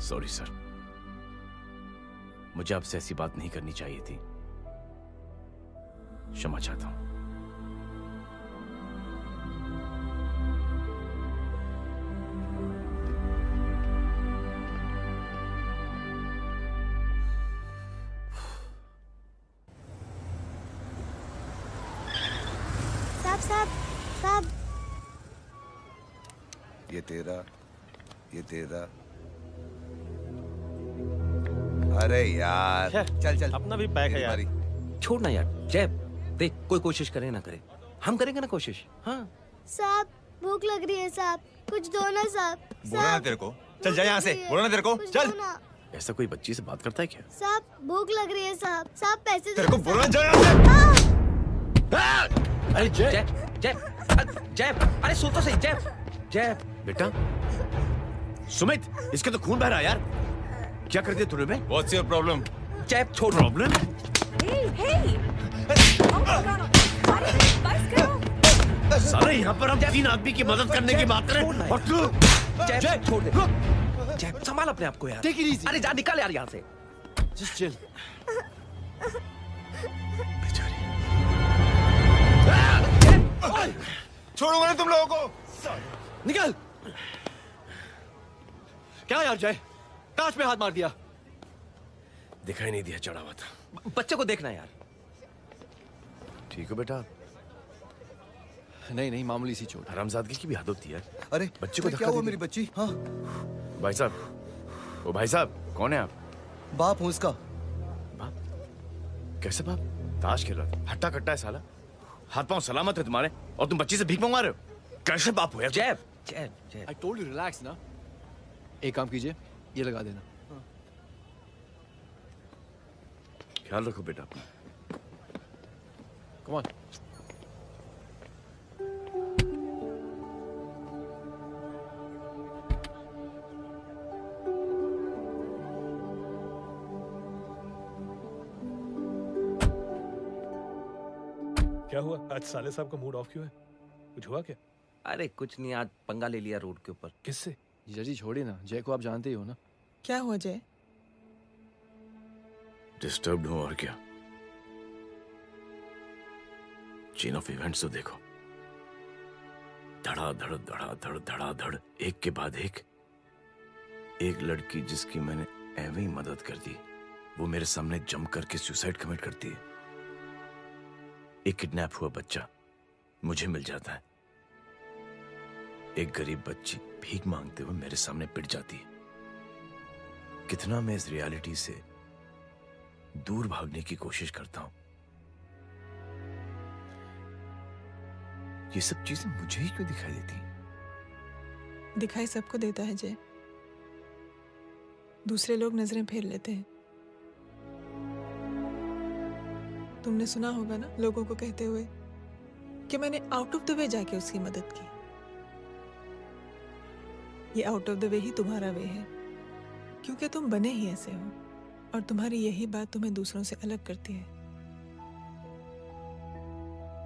सॉरी सर, मुझे आपसे ऐसी बात नहीं करनी चाहिए थी। क्षमा चाहता हूं। साहब, ये तेरा। अरे यार, चल अपना भी पैक है यार। छोड़ ना यार, जय देख, कोई कोशिश करे ना करे, हम करेंगे ना कोशिश। हाँ साहब भूख लग रही है साहब, कुछ दो ना साहब। बोला ना तेरे को, चल जा यहाँ से। बोला ना तेरे को, चल। ऐसा कोई बच्ची से बात करता है क्या? साहब भूख लग रही है साहब, साहब पैसे तेरे को बोला जा यहाँ से। अरे जय जय, अरे सुन तो सही। जय बेटा, सुमित, इसके तो खून बह रहा है यार। क्या कर दिया तूने बे? What's your problem? जय छोड़। प्रॉब्लम? सारे यहाँ पर हम 3 आदमी की मदद करने की बात करें और तू जय छोड़ दे। जय संभाल अपने आप को यार। Take it easy. अरे जा, निकल यार यहाँ से। Just chill. छोड़ूंगा ना तुम लोगों को। निकल। क्या यार जय, कांच में हाथ मार दिया। दिखाई नहीं दिया, चढ़ा हुआ था। बच्चे को देखना यार। ठीक है बेटा, नहीं नहीं, मामूली सी चोट। हरामजादगी की भी हद होती है। अरे बच्चे को क्या धक्का हुआ दे मेरी दिया। बच्ची? हाँ भाई साहब, ओ भाई साहब, कौन है आप? बाप हूँ इसका। कैसे बाप? ताश खेल रहा था, हट्टा कट्टा है साला। हाथ पांव सलामत है तुम्हारे और तुम बच्ची से भीख मंगवा रहे हो? कैसे बाप हो यार? जैब जैब जैब। I told you relax ना। एक काम कीजिए, ये लगा देना। ख्याल रखो बेटा अपना। Come on। क्या हुआ आज साले साहब का मूड ऑफ क्यों है? कुछ हुआ क्या? अरे कुछ नहीं, आज पंगा ले लिया रोड के ऊपर। किससे? जीजा जी छोड़िए ना, जय को आप जानते ही हो ना। क्या हुआ जय? डिस्टर्ब्ड हूं और क्या। चेन ऑफ इवेंट्स तो देखो, धड़ाधड़ धड़ाधड़ धड़ाधड़, एक के बाद एक लड़की जिसकी मैंने एवं ही मदद कर दी, वो मेरे सामने जम करके सुसाइड कमिट करती है। एक किडनैप हुआ बच्चा मुझे मिल जाता है। एक गरीब बच्ची भीख मांगते हुए मेरे सामने पिट जाती है। कितना मैं इस रियलिटी से दूर भागने की कोशिश करता हूं। ये सब चीजें मुझे ही क्यों दिखाई देती? दिखाई सबको देता है जय, दूसरे लोग नजरें फेर लेते हैं। तुमने सुना होगा ना लोगों को कहते हुए कि मैंने आउट ऑफ द वे जाके उसकी मदद की। ये आउट ऑफ द वे ही तुम्हारा वे है, क्योंकि तुम बने ही ऐसे हो और तुम्हारी यही बात तुम्हें दूसरों से अलग करती है।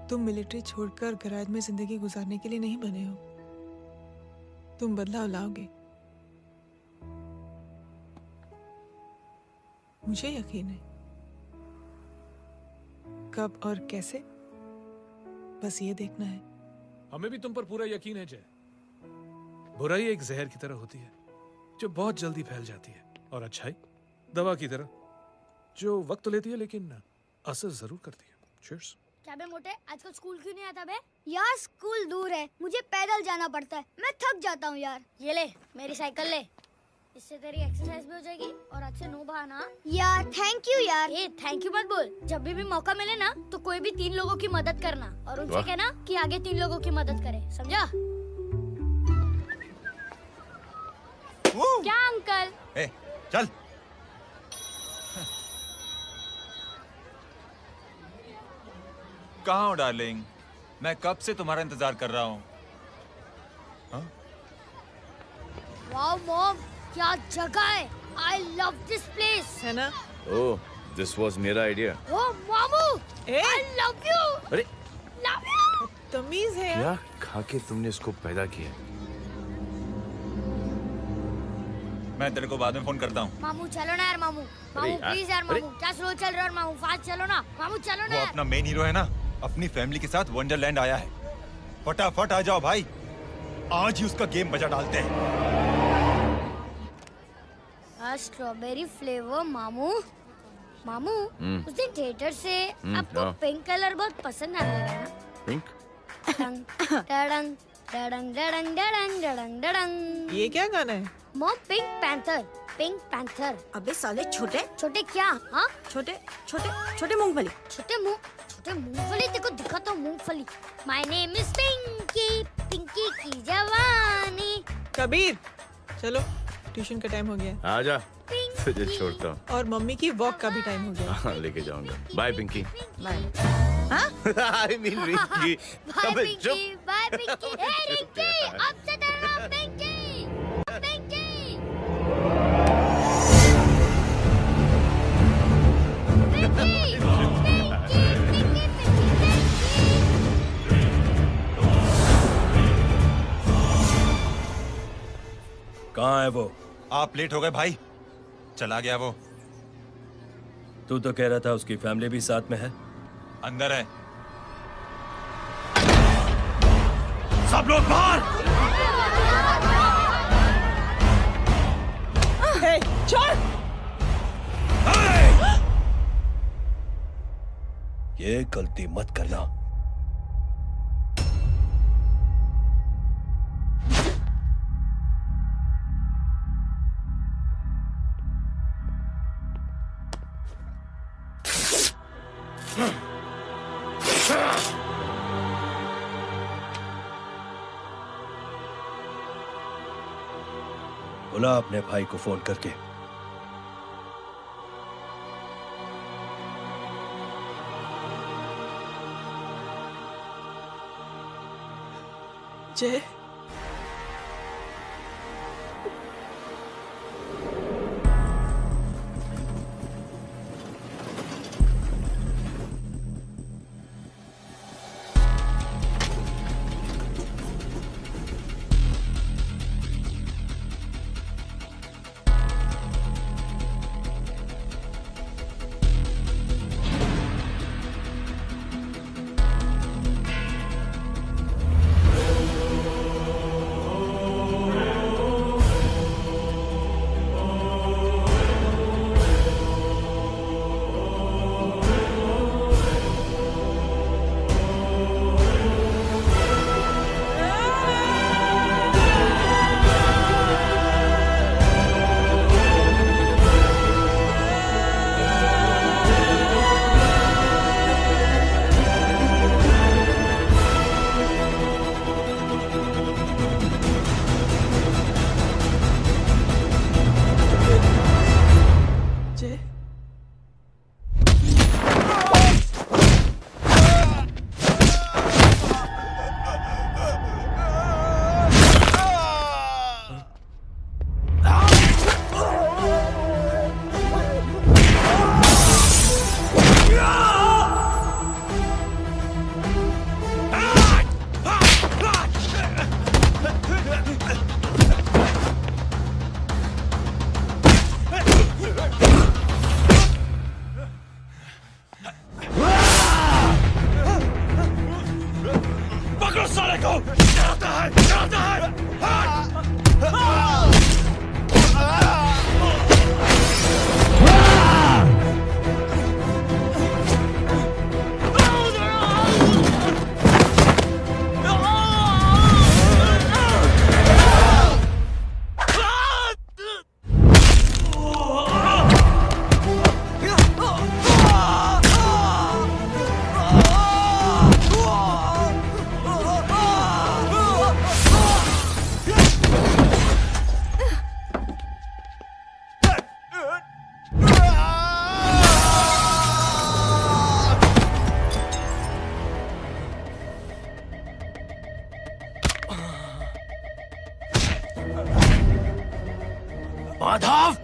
तुम मिलिट्री छोड़कर गराज में जिंदगी गुजारने के लिए नहीं बने हो। तुम बदलाव लाओगे, मुझे यकीन है। कब और कैसे, बस ये देखना है। हमें भी तुम पर पूरा यकीन है जय। बुराई एक जहर की तरह होती है जो बहुत जल्दी फैल जाती है, और अच्छाई दवा की तरह जो वक्त लेती है लेकिन असर जरूर करती है। चीयर्स। क्या बे मोटे, आजकल स्कूल क्यों नहीं आता बे? यार स्कूल दूर है, मुझे पैदल जाना पड़ता है, मैं थक जाता हूँ यार। ये ले मेरी साइकिल ले, इससे तेरी एक्सरसाइज भी हो जाएगी और आज से नो बहाना। यार थैंक यू यार। ए थैंक यू मत बोल, जब भी मौका मिले ना तो कोई भी 3 लोगों की मदद करना और उनसे कहना कि आगे 3 लोगों की मदद करे, समझा? क्या अंकल? ए, चल। कहाँ हो डार्लिंग? मैं कब से तुम्हारा इंतजार कर रहा हूँ। वाओ मॉम, क्या जगह है। I love this place. है ना? ओह, दिस वाज मेरा आइडिया। ओह मामू, I love you. अरे Love you. तमीज है। क्या खा के तुमने इसको पैदा किया? मैं तेरे को बाद में फोन करता हूँ। मामू चलो ना यार, मामू मामू प्लीज यार, मामू क्या स्लो चल रहे हो मामू, फास्ट चलो ना मामू, चलो ना वो यार। अपना मेन हीरो है ना, अपनी फैमिली के साथ वंडरलैंड आया है। फटाफट आ जाओ भाई, आज ही उसका गेम बजा डालते हैं। स्ट्रॉबेरी फ्लेवर मामू। मामू उस दिन थिएटर से आपको हाँ। पिंक कलर बहुत पसंद आने लगा ना? पिंक? डडंग डडंग डडंग डडंग डडंग डडंग डडंग। ये क्या गाना है? Mom pink panther, pink panther. अबे साले छोटे छोटे क्या? हाँ छोटे छोटे छोटे मूंगफली। छोटे मूंगफली, तेरे को दिखाता हूँ मूंगफली। My name is Pinky, Pinky की जवानी। कबीर चलो, ट्यूशन का टाइम हो गया। आजा, तुझे छोड़ता हूँ। और मम्मी की वॉक का भी टाइम हो गया। हाँ, लेके जाऊंगा। Bye Pinky. Bye. I mean Rinky. Bye Pinky, bye Pinky. Hey Rinky, अब से तेरा नाम पिंकी, पिंकी। पिंकी, कहाँ है वो? आप लेट हो गए भाई, चला गया वो। तू तो कह रहा था उसकी फैमिली भी साथ में है। अंदर है। सब लोग बाहर। छोड़। ये गलती मत करना। बुला अपने भाई को फोन करके। जय, जय, पकड़ो साले को! डरता है, डरता है! माधव!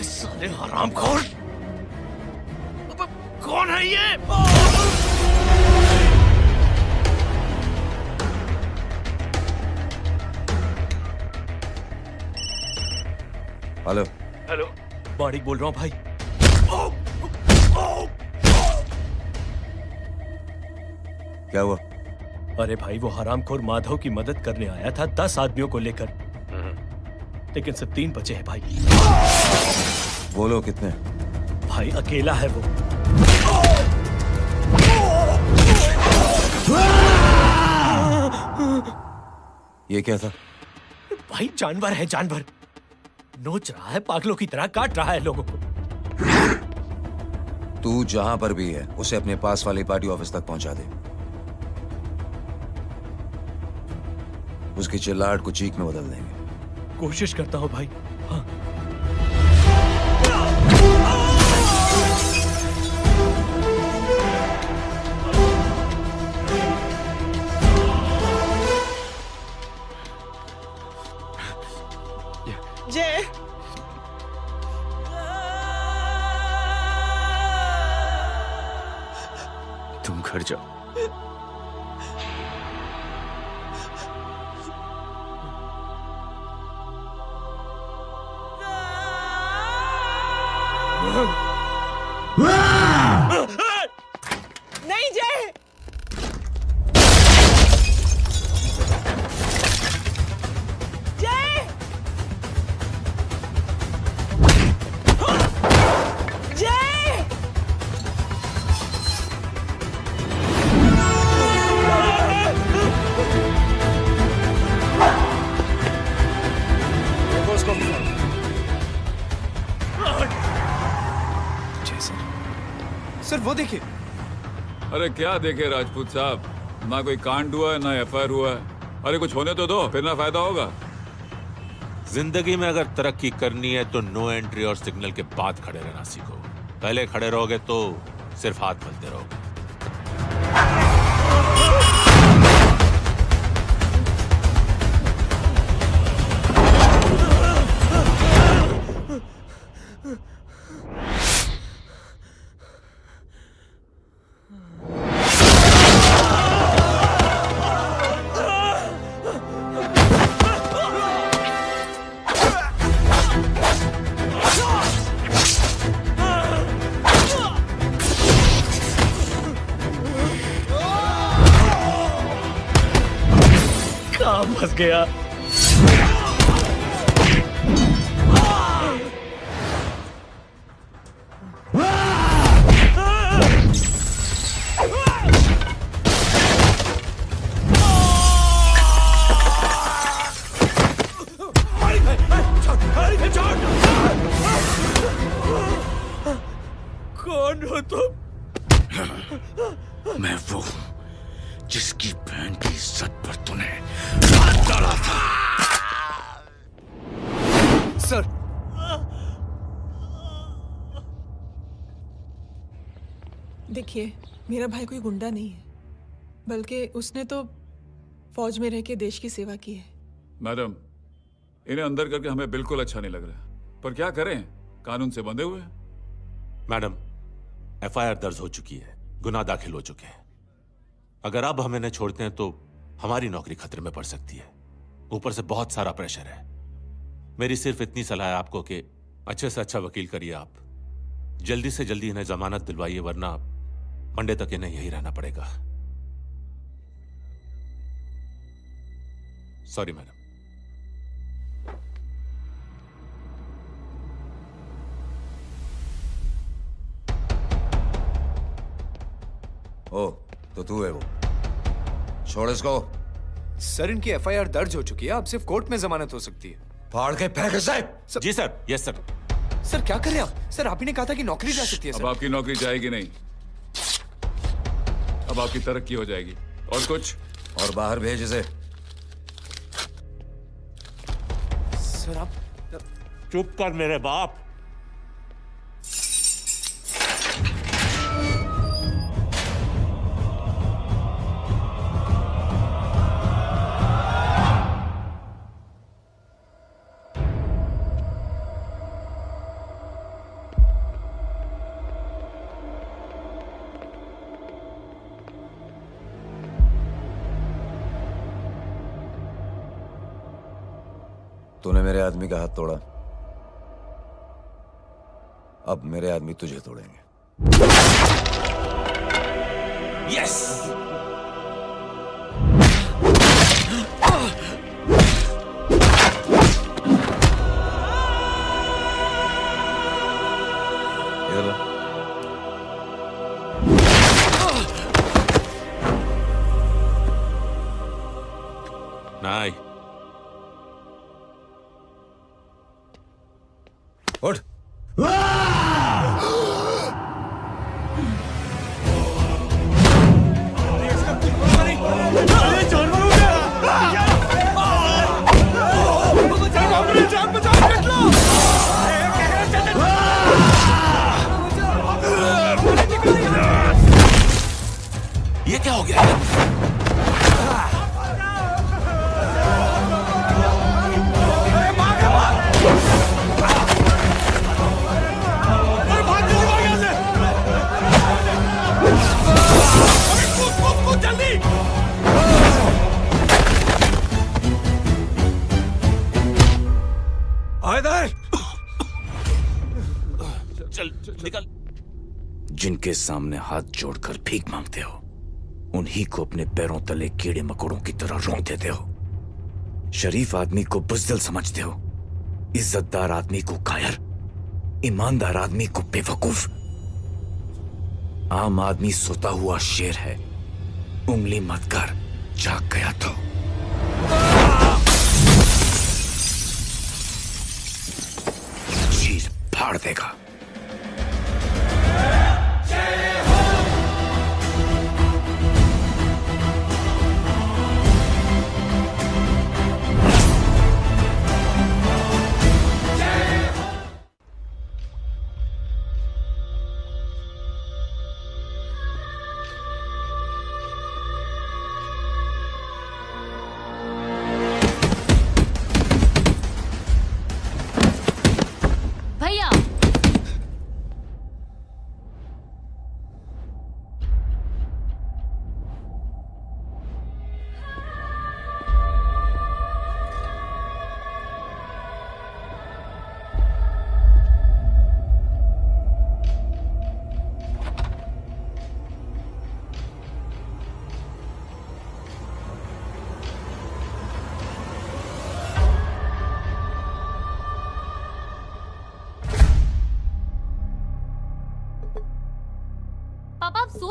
साले हरामखोर! कौन है ये? हेलो। हेलो, माणिक बोल रहा हूँ भाई। क्या हुआ? अरे भाई, वो हरामखोर माधव की मदद करने आया था 10 आदमियों को लेकर, लेकिन सिर्फ 3 बचे हैं भाई। बोलो कितने? भाई अकेला है वो। ये क्या था? भाई जानवर है, जानवर। नोच रहा है, पागलों की तरह काट रहा है लोगों को। तू जहां पर भी है उसे अपने पास वाली पार्टी ऑफिस तक पहुंचा दे। उसकी चिल्लाहट को चीख में बदल देंगे। कोशिश करता हूं भाई। हाँ। जय, तुम घर जाओ। नहीं जय, जय, जय, सर वो देखिए। अरे क्या देखे राजपूत साहब, ना कोई कांड हुआ है ना एफआईआर हुआ है। अरे कुछ होने तो दो, फिर ना फायदा होगा। जिंदगी में अगर तरक्की करनी है तो नो एंट्री और सिग्नल के बाद खड़े रहना सीखो। पहले खड़े रहोगे तो सिर्फ हाथ मलते रहोगे। फंस गया। कौन हो तुम? मैं वो हूं जिसकी बहन की इज्जत पर तूने हाथ डाला था। सर, देखिए, मेरा भाई कोई गुंडा नहीं है, बल्कि उसने तो फौज में रह के देश की सेवा की है। मैडम, इन्हें अंदर करके हमें बिल्कुल अच्छा नहीं लग रहा, पर क्या करें, कानून से बंधे हुए हैं। मैडम, एफआईआर दर्ज हो चुकी है, गुनाह दाखिल हो चुके हैं। अगर अब हम इन्हें छोड़ते हैं तो हमारी नौकरी खतरे में पड़ सकती है। ऊपर से बहुत सारा प्रेशर है। मेरी सिर्फ इतनी सलाह है आपको कि अच्छे से अच्छा वकील करिए आप। जल्दी से जल्दी इन्हें जमानत दिलवाइए, वरना मंडे तक इन्हें यही रहना पड़ेगा। Sorry madam. ओ, तो तू है वो। छोड़ इसको। सर, इनकी एफआईआर दर्ज हो चुकी है, अब सिर्फ कोर्ट में जमानत हो सकती है। फाड़ के फेंक साहब। जी सर। Yes sir. सर क्या कर रहे हैं आप? सर, आप ही ने कहा था कि नौकरी जा सकती है। अब आपकी नौकरी जाएगी नहीं, अब आपकी तरक्की हो जाएगी। और कुछ? और बाहर भेज इसे। सर आप चुप कर मेरे बाप। तूने मेरे आदमी का हाथ तोड़ा, अब मेरे आदमी तुझे तोड़ेंगे। यस। इधर ला। नहीं। उठ। ये क्या हो गया? चल निकल। जिनके सामने हाथ जोड़कर भीख मांगते हो, उन्हीं को अपने पैरों तले कीड़े मकोड़ों की तरह रौंद देते हो। शरीफ आदमी को बुज़दिल समझते हो, इज्जतदार आदमी को कायर, ईमानदार आदमी को बेवकूफ। आम आदमी सोता हुआ शेर है, उंगली मत कर, जाग गया तो। चीर फाड़ देगा।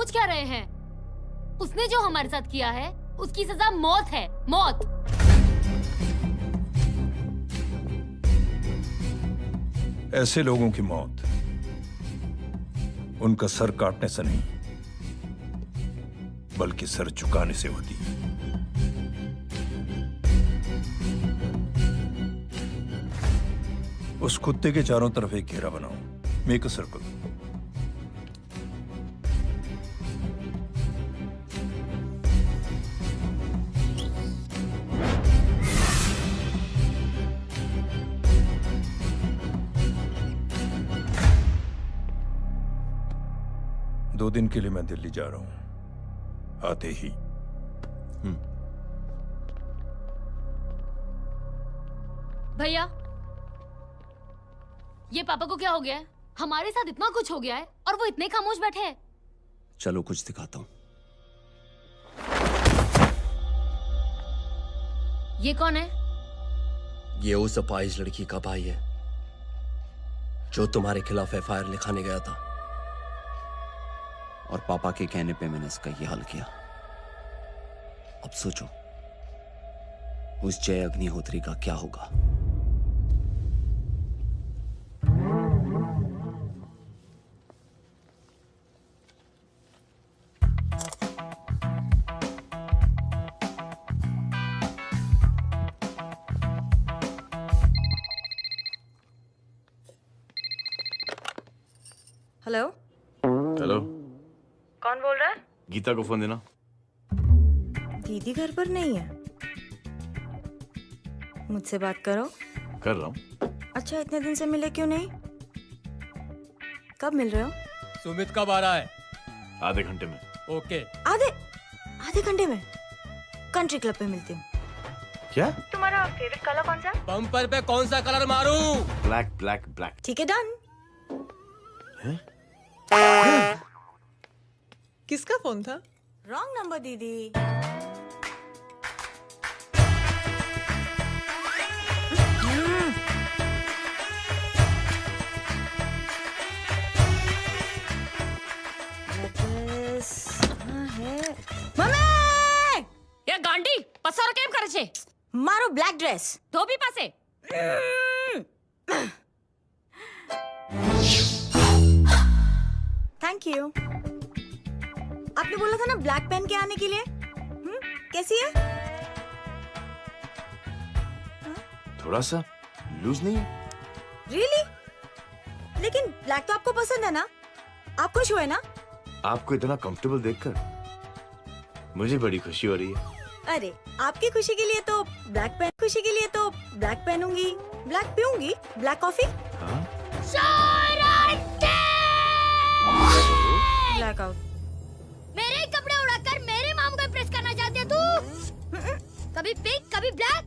सोच क्या रहे हैं? उसने जो हमारे साथ किया है उसकी सजा मौत है, मौत। ऐसे लोगों की मौत उनका सर काटने से नहीं बल्कि सर झुकाने से होती है। उस कुत्ते के चारों तरफ एक घेरा बनाओ, मेक अ सर्कल। दो दिन के लिए मैं दिल्ली जा रहा हूं, आते ही। भैया, ये पापा को क्या हो गया है? हमारे साथ इतना कुछ हो गया है और वो इतने खामोश बैठे हैं। चलो कुछ दिखाता हूं। ये कौन है? ये उस अपाहिज लड़की का भाई है जो तुम्हारे खिलाफ एफआईआर लिखाने गया था, और पापा के कहने पे मैंने इसका ये हाल किया। अब सोचो उस जय अग्निहोत्री का क्या होगा। हेलो। हेलो, कौन बोल रहा है? गीता को फोन देना। दीदी घर पर नहीं है। मुझसे बात करो। कर रहा हूँ। अच्छा, इतने दिन से मिले क्यों नहीं? कब मिल रहे हो? सुमित कब आ रहा है? आधे घंटे में। ओके। आधे घंटे में कंट्री क्लब पे मिलती हूँ। क्या? तुम्हारा फेवरेट कलर कौन सा? बम्पर पे कौन सा कलर मारूं? Black black black. ठीक है, डन। किसका फोन था? रॉन्ग नंबर दीदी। ये गांडी पसारो केम करे छे? मारो ब्लैक ड्रेस धोबी पासे। Thank you. आपने बोला था ना ब्लैक पेन के आने के लिए। कैसी है? थोड़ा सा लूज नहीं है? रियली? लेकिन ब्लैक तो आपको पसंद है ना? आप खुश हुए ना? आपको इतना कंफर्टेबल देखकर मुझे बड़ी खुशी हो रही है। अरे, आपकी खुशी के लिए तो ब्लैक पेन, खुशी के लिए तो ब्लैक पहनूंगी, ब्लैक पीऊंगी, ब्लैक कॉफी। हाँ? Black out. मेरे कपड़े उड़ाकर मेरे मामू को इम्प्रेस करना चाहती है तू? कभी पिंक, कभी ब्लैक,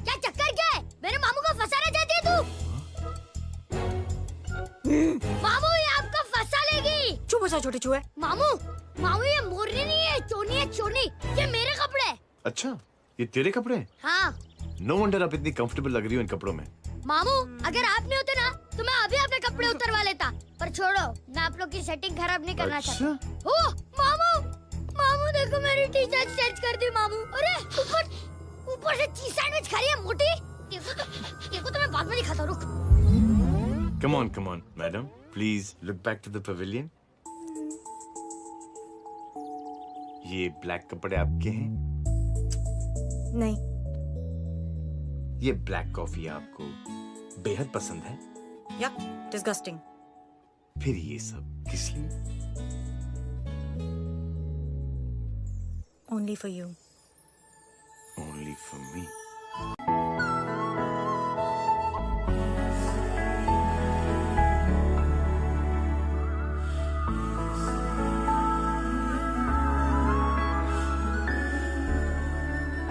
क्या चक्कर क्या है? मेरे मामू को फंसाना चाहती है तू? मामू, ये आपको फंसा लेगी। चुप हो जा छोटे चूहे। मामू, मामू ये मोरनी नहीं है, चोनी है, चोनी। ये मेरे कपड़े हैं। अच्छा, ये तेरे कपड़े हैं? हाँ। नो वंडर आप इतनी कंफर्टेबल लग रही हो इन कपड़ों में। मामू, अगर आप नहीं होते ना तो मैं अभी अपने कपड़े उतरवा लेता। पर छोड़ो, मैं आप लोग की सेटिंग खराब नहीं करना चाहता। ओह, मामू, मामू देखो मेरी टी शर्ट चेंज कर दी मामू। अरे ऊपर से चीज सैंडविच खा रही है मोटी। देखो तो मैं बाद में दिखाता हूँ, रुक। Come on, madam. Please look back to the pavilion. ये ब्लैक कपड़े आपके हैं? नहीं। ये ब्लैक कॉफी आपको बेहद पसंद है? या डिस्गस्टिंग। फिर ये सब किस लिए? Only for you. Only for me.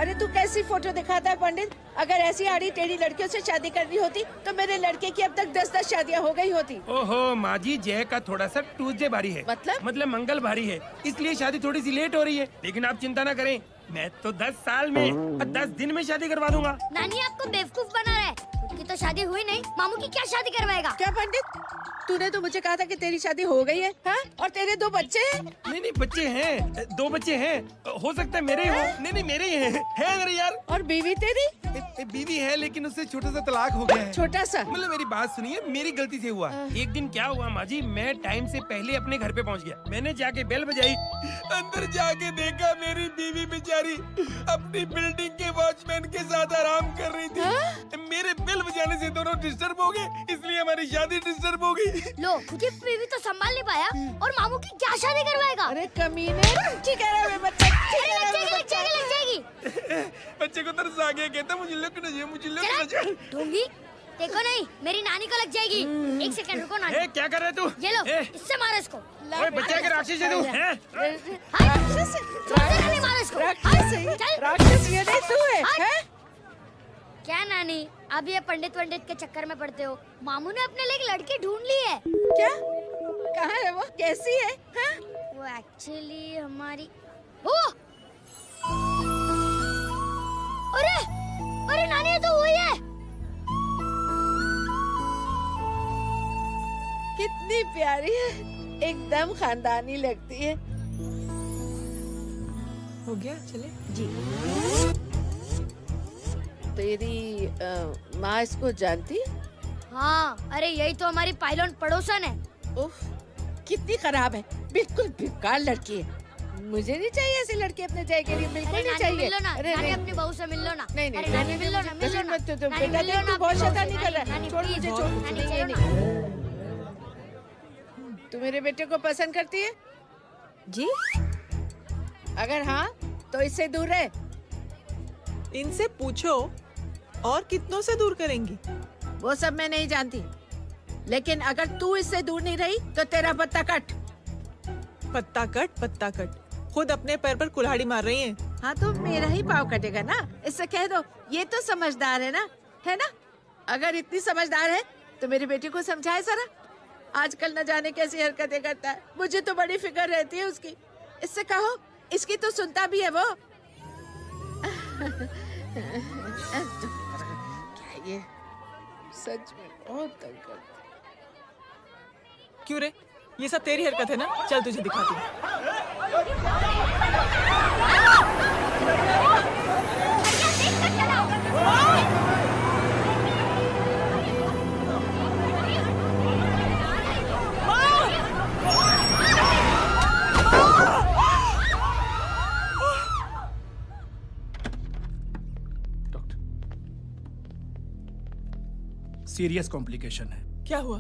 अरे तू कैसी फोटो दिखाता है पंडित? अगर ऐसी आड़ी टेढ़ी लड़कियों से शादी करनी होती तो मेरे लड़के की अब तक 10-10 शादियां हो गई होती। ओहो माँ जी, जय का थोड़ा सा ट्यूसडे भारी है। मतलब मंगल भारी है, इसलिए शादी थोड़ी सी लेट हो रही है। लेकिन आप चिंता ना करें, मैं तो 10 साल में और 10 दिन में शादी करवा दूंगा। नानी आपको बेवकूफ बना रहा है। उसकी तो शादी हुई नहीं, मामू की क्या शादी करवाएगा? क्या पंडित? तूने तो मुझे कहा था कि तेरी शादी हो गई है, हाँ? और तेरे 2 बच्चे हैं? नहीं बच्चे हैं, 2 बच्चे हैं। हो सकता है मेरे ही हो। नहीं मेरे ही हैं। है मेरे यार। और बीवी तेरी? बीवी है लेकिन उससे छोटा सा तलाक हो गया है। छोटा सा? मतलब मेरी बात सुनिए, मेरी गलती से हुआ। एक दिन क्या हुआ माँ जी, मैं टाइम से पहले अपने घर पे पहुँच गया। मैंने जाके बेल बजाई, अंदर जाके देखा मेरी बीवी बेचारी अपनी बिल्डिंग के वॉचमैन के साथ आराम कर रही थी। मेरे बेल बजाने से दोनों डिस्टर्ब हो गए, इसलिए हमारी शादी डिस्टर्ब हो गई। लो, तुझे बीवी तो संभाल नहीं पाया और मामू की क्या शादी करवाएगा? अरे कमीने, ठीक है रे बच्चा, लग जाएगी। बच्चे को तरस आ गया, कहता मुझे लगना चाहिए, मुझे लगना चाहिए। ढूंढी देखो नहीं, मेरी नानी को लग जाएगी। 1 सेकंड रुको नानी। क्या कर रहे तू? ये लो, इससे मारो इसको। ओए बच्चा के राक्षस है तू, हैं? नानी मारो इसको। राक्षस ये नहीं तू है? क्या नानी, अब ये पंडित के चक्कर में पड़ते हो? मामू ने अपने लिए एक लड़की ढूंढ ली है। क्या? कहाँ है वो? कैसी है? हाँ? वो एक्चुअली हमारी अरे नानी, ये तो वही है। कितनी प्यारी है, एकदम खानदानी लगती है। हो गया, चले जी। तेरी माँ इसको जानती? हाँ, अरे यही तो हमारी पायलट पड़ोसन है। उफ, कितनी खराब है, बिल्कुल बेकार लड़की है। मुझे नहीं चाहिए ऐसी लड़की अपने जय के लिए, बिल्कुल नहीं चाहिए। मिल लो ना, अरे नानी अपनी बहू से मिल लो ना। नहीं अरे नानी मिल लो ना, मिल लो ना। मत तो बेटा देख, तू बहुत शैतानी कर रहा है। छोड़ मुझे, छोड़ मुझे। नहीं, तू मेरे बेटे को पसंद करती है? जी। अगर हाँ तो इससे दूर रहे। इनसे पूछो और कितनों से दूर करेंगी? वो सब मैं नहीं जानती, लेकिन अगर तू इससे दूर नहीं रही तो तेरा पत्ता कट। पत्ता कट, खुद अपने पैर पर कुल्हाड़ी मार रही हैं। हाँ तो मेरा ही पाँव कटेगा ना, इससे कह दो। ये तो समझदार है ना? अगर इतनी समझदार है तो मेरी बेटी को समझाए जरा। आजकल न जाने कैसी हरकतें करता है, मुझे तो बड़ी फिक्र रहती है उसकी। इससे कहो, इसकी तो सुनता भी है वो। क्या ये सच में बहुत तंग करता है। क्यों रे, ये सब तेरी हरकत है ना? चल तुझे दिखाती हूँ। सीरियस कॉम्प्लिकेशन है। क्या हुआ?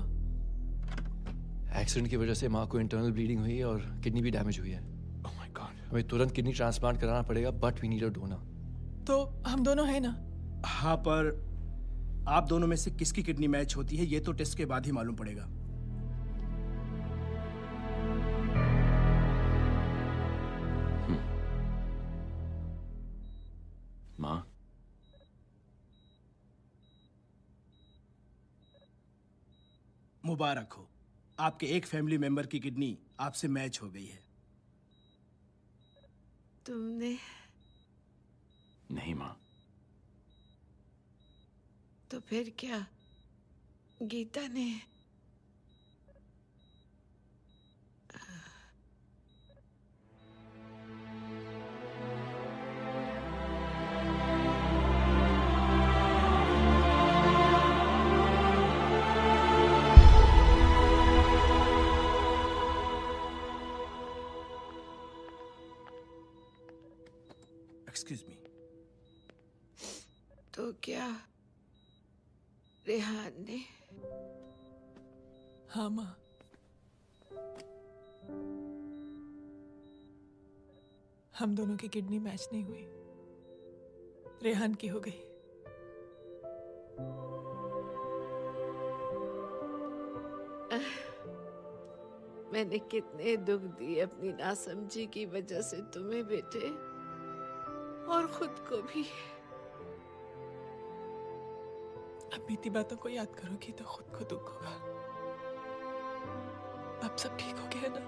एक्सीडेंट की वजह से माँ को इंटरनल ब्लीडिंग हुई है और किडनी भी डैमेज हुई है। Oh my god. हमें तुरंत किडनी ट्रांसप्लांट कराना पड़ेगा, but we need a donor. तो हम दोनों हैं ना? हाँ, पर आप दोनों में से किसकी किडनी मैच होती है ये तो टेस्ट के बाद ही मालूम पड़ेगा। माँ, मुबारक हो, आपके एक फैमिली मेंबर की किडनी आपसे मैच हो गई है। तुमने? नहीं माँ। तो फिर क्या? गीता ने? Excuse me. तो क्या रेहान ने? हाँ माँ, हम दोनों की किडनी मैच नहीं हुई, रेहान की हो गई। मैंने कितने दुख दिए अपनी नासमझी की वजह से तुम्हें बेटे, और खुद को भी। अब बीती बातों को याद करोगी तो खुद को दुख होगा। अब सब ठीक हो गया ना?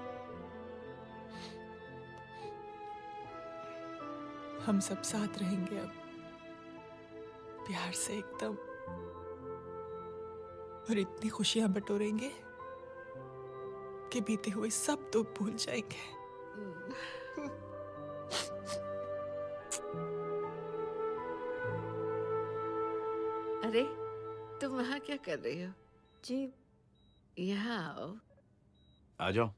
हम सब साथ रहेंगे अब, प्यार से एकदम, और इतनी खुशियां बटोरेंगे आपके बीते हुए सब दुख भूल जाएंगे। अरे तुम वहाँ क्या कर रही हो? जी यहाँ आओ। आ जाओ।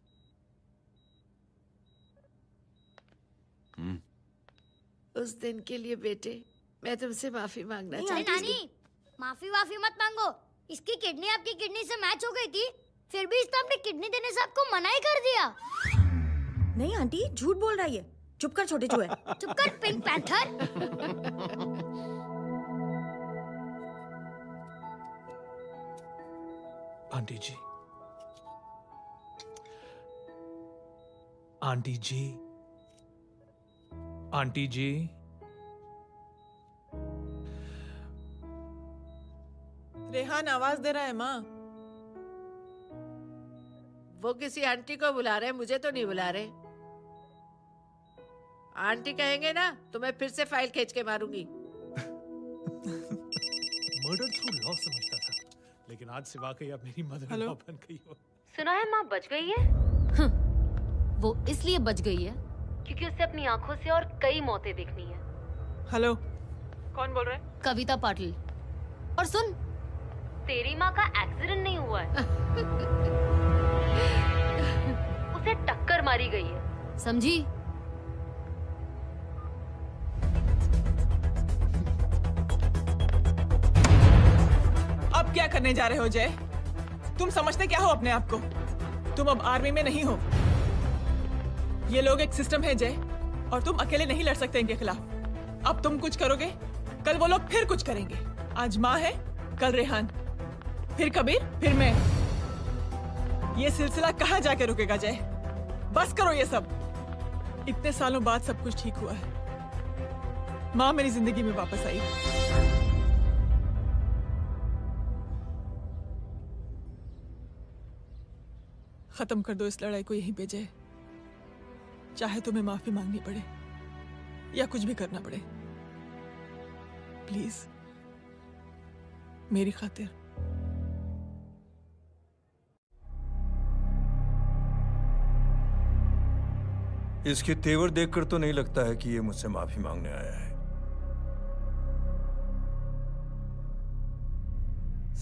उस दिन के लिए बेटे मैं तुमसे माफी मांगना अरे चाहती हूँ। नानी, माफी वाफी मत मांगो। इसकी किडनी आपकी किडनी से मैच हो गई थी, फिर भी इसने अपनी किडनी देने से आपको मना ही कर दिया। नहीं आंटी, झूठ बोल रही है। चुप कर छोटे चूहे। चुप कर पिंक पैंथर। आंटी जी, आंटी जी, आंटी जी, रेहान आवाज दे रहा है माँ। वो किसी आंटी को बुला रहे हैं, मुझे तो नहीं बुला रहे। आंटी कहेंगे ना तो मैं फिर से फाइल खींच के मारूंगी। मर्डर थ्रू लॉ समझता था, लेकिन आज से वाकई अब मेरी मदर लॉ बन गई हो। सुना है माँ बच गई है। वो इसलिए बच गई है क्योंकि उसे अपनी आंखों से और कई मौतें देखनी है। हेलो, कौन बोल रहा है? कविता पाटिल। और सुन, तेरी माँ का एक्सीडेंट नहीं हुआ है, उसे टक्कर मारी गई है, समझी? अब क्या करने जा रहे हो जय? तुम समझते क्या हो अपने आप को? तुम अब आर्मी में नहीं हो। ये लोग एक सिस्टम है जय, और तुम अकेले नहीं लड़ सकते इनके खिलाफ। अब तुम कुछ करोगे, कल वो लोग फिर कुछ करेंगे। आज माँ है, कल रेहान, फिर कबीर, फिर मैं। ये सिलसिला कहाँ जाके रुकेगा जय? बस करो ये सब। इतने सालों बाद सब कुछ ठीक हुआ है। माँ मेरी जिंदगी में वापस आई। खत्म कर दो इस लड़ाई को यहीं पे जय। चाहे तुम्हें माफी मांगनी पड़े या कुछ भी करना पड़े, प्लीज मेरी खातिर। इसके तेवर देखकर तो नहीं लगता है कि ये मुझसे माफी मांगने आया है।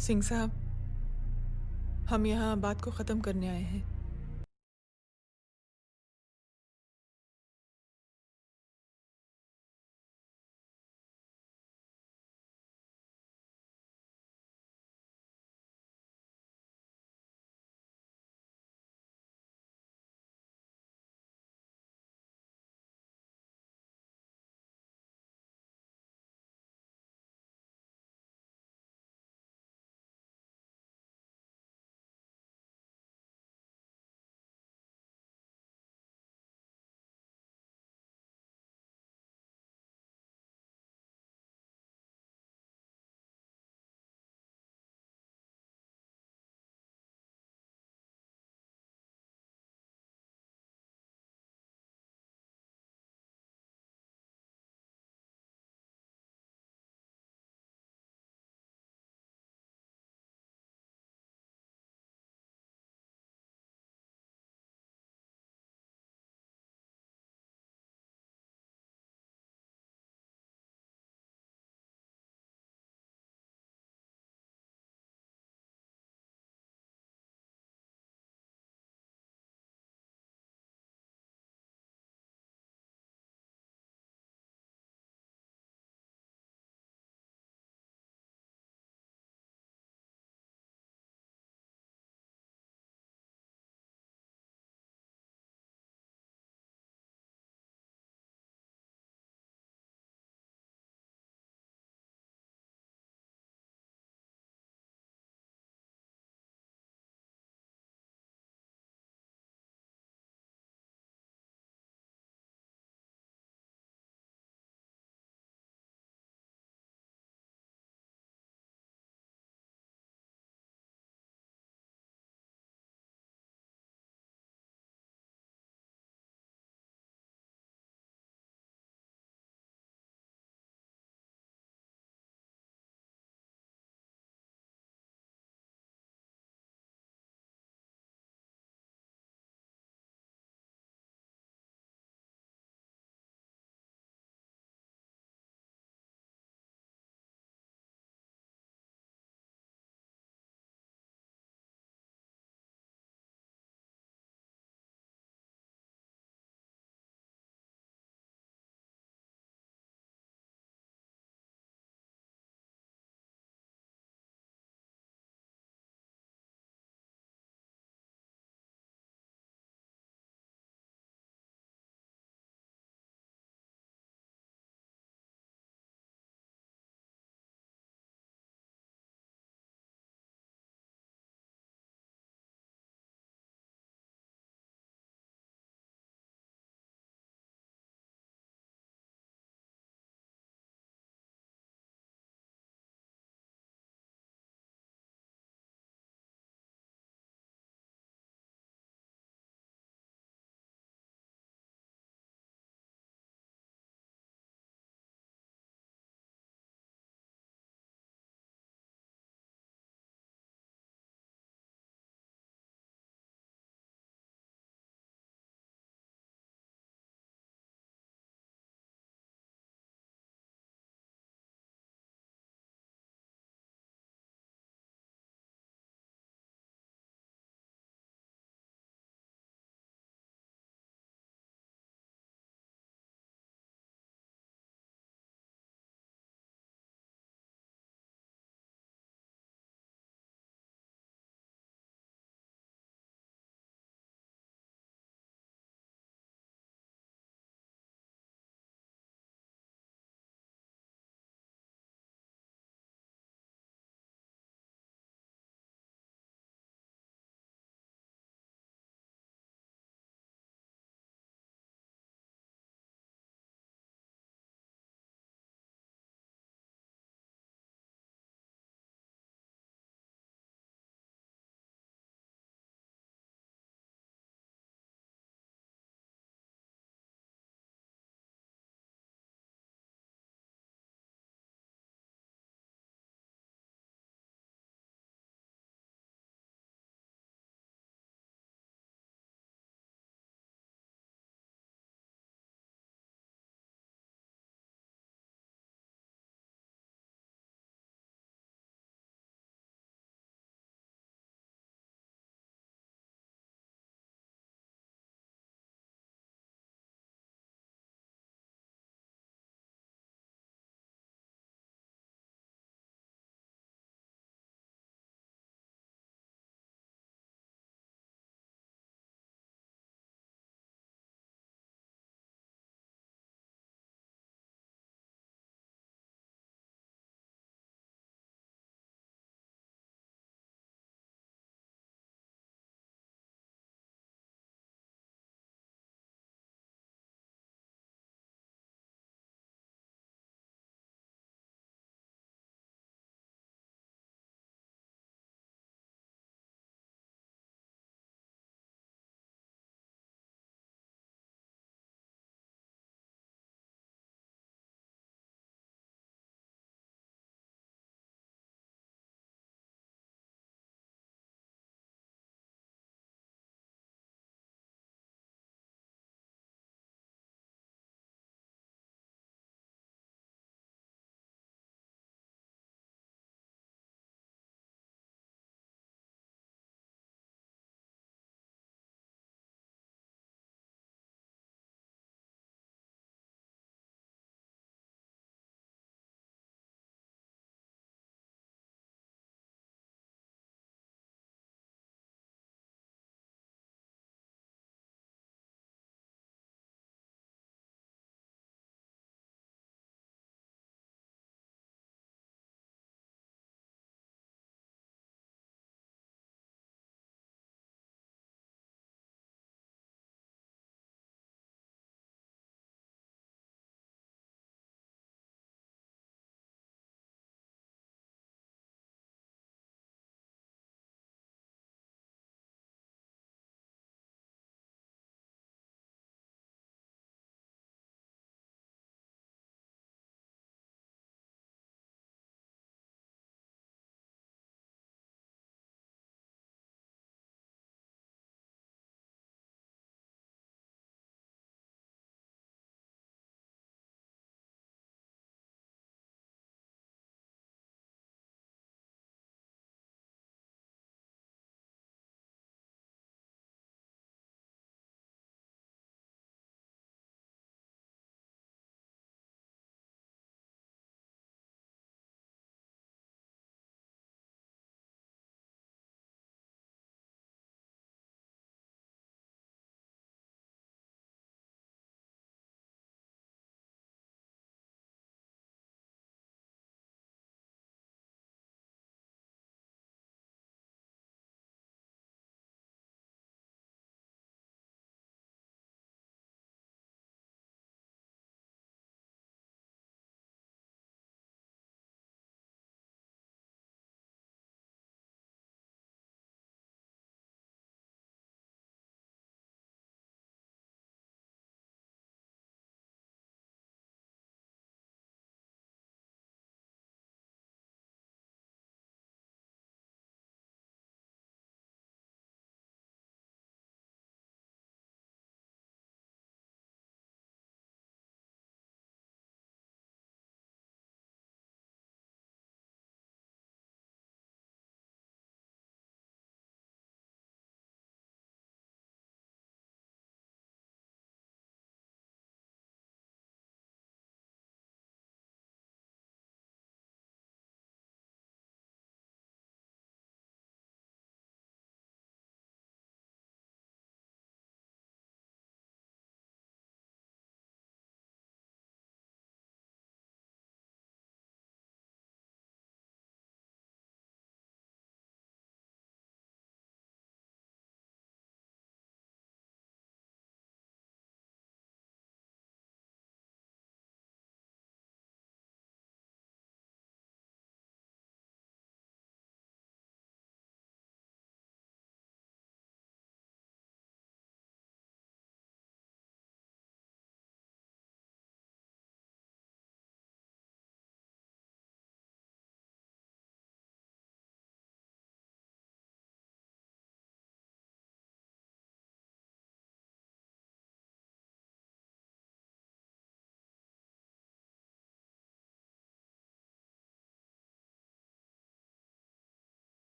सिंह साहब, हम यहाँ बात को खत्म करने आए हैं।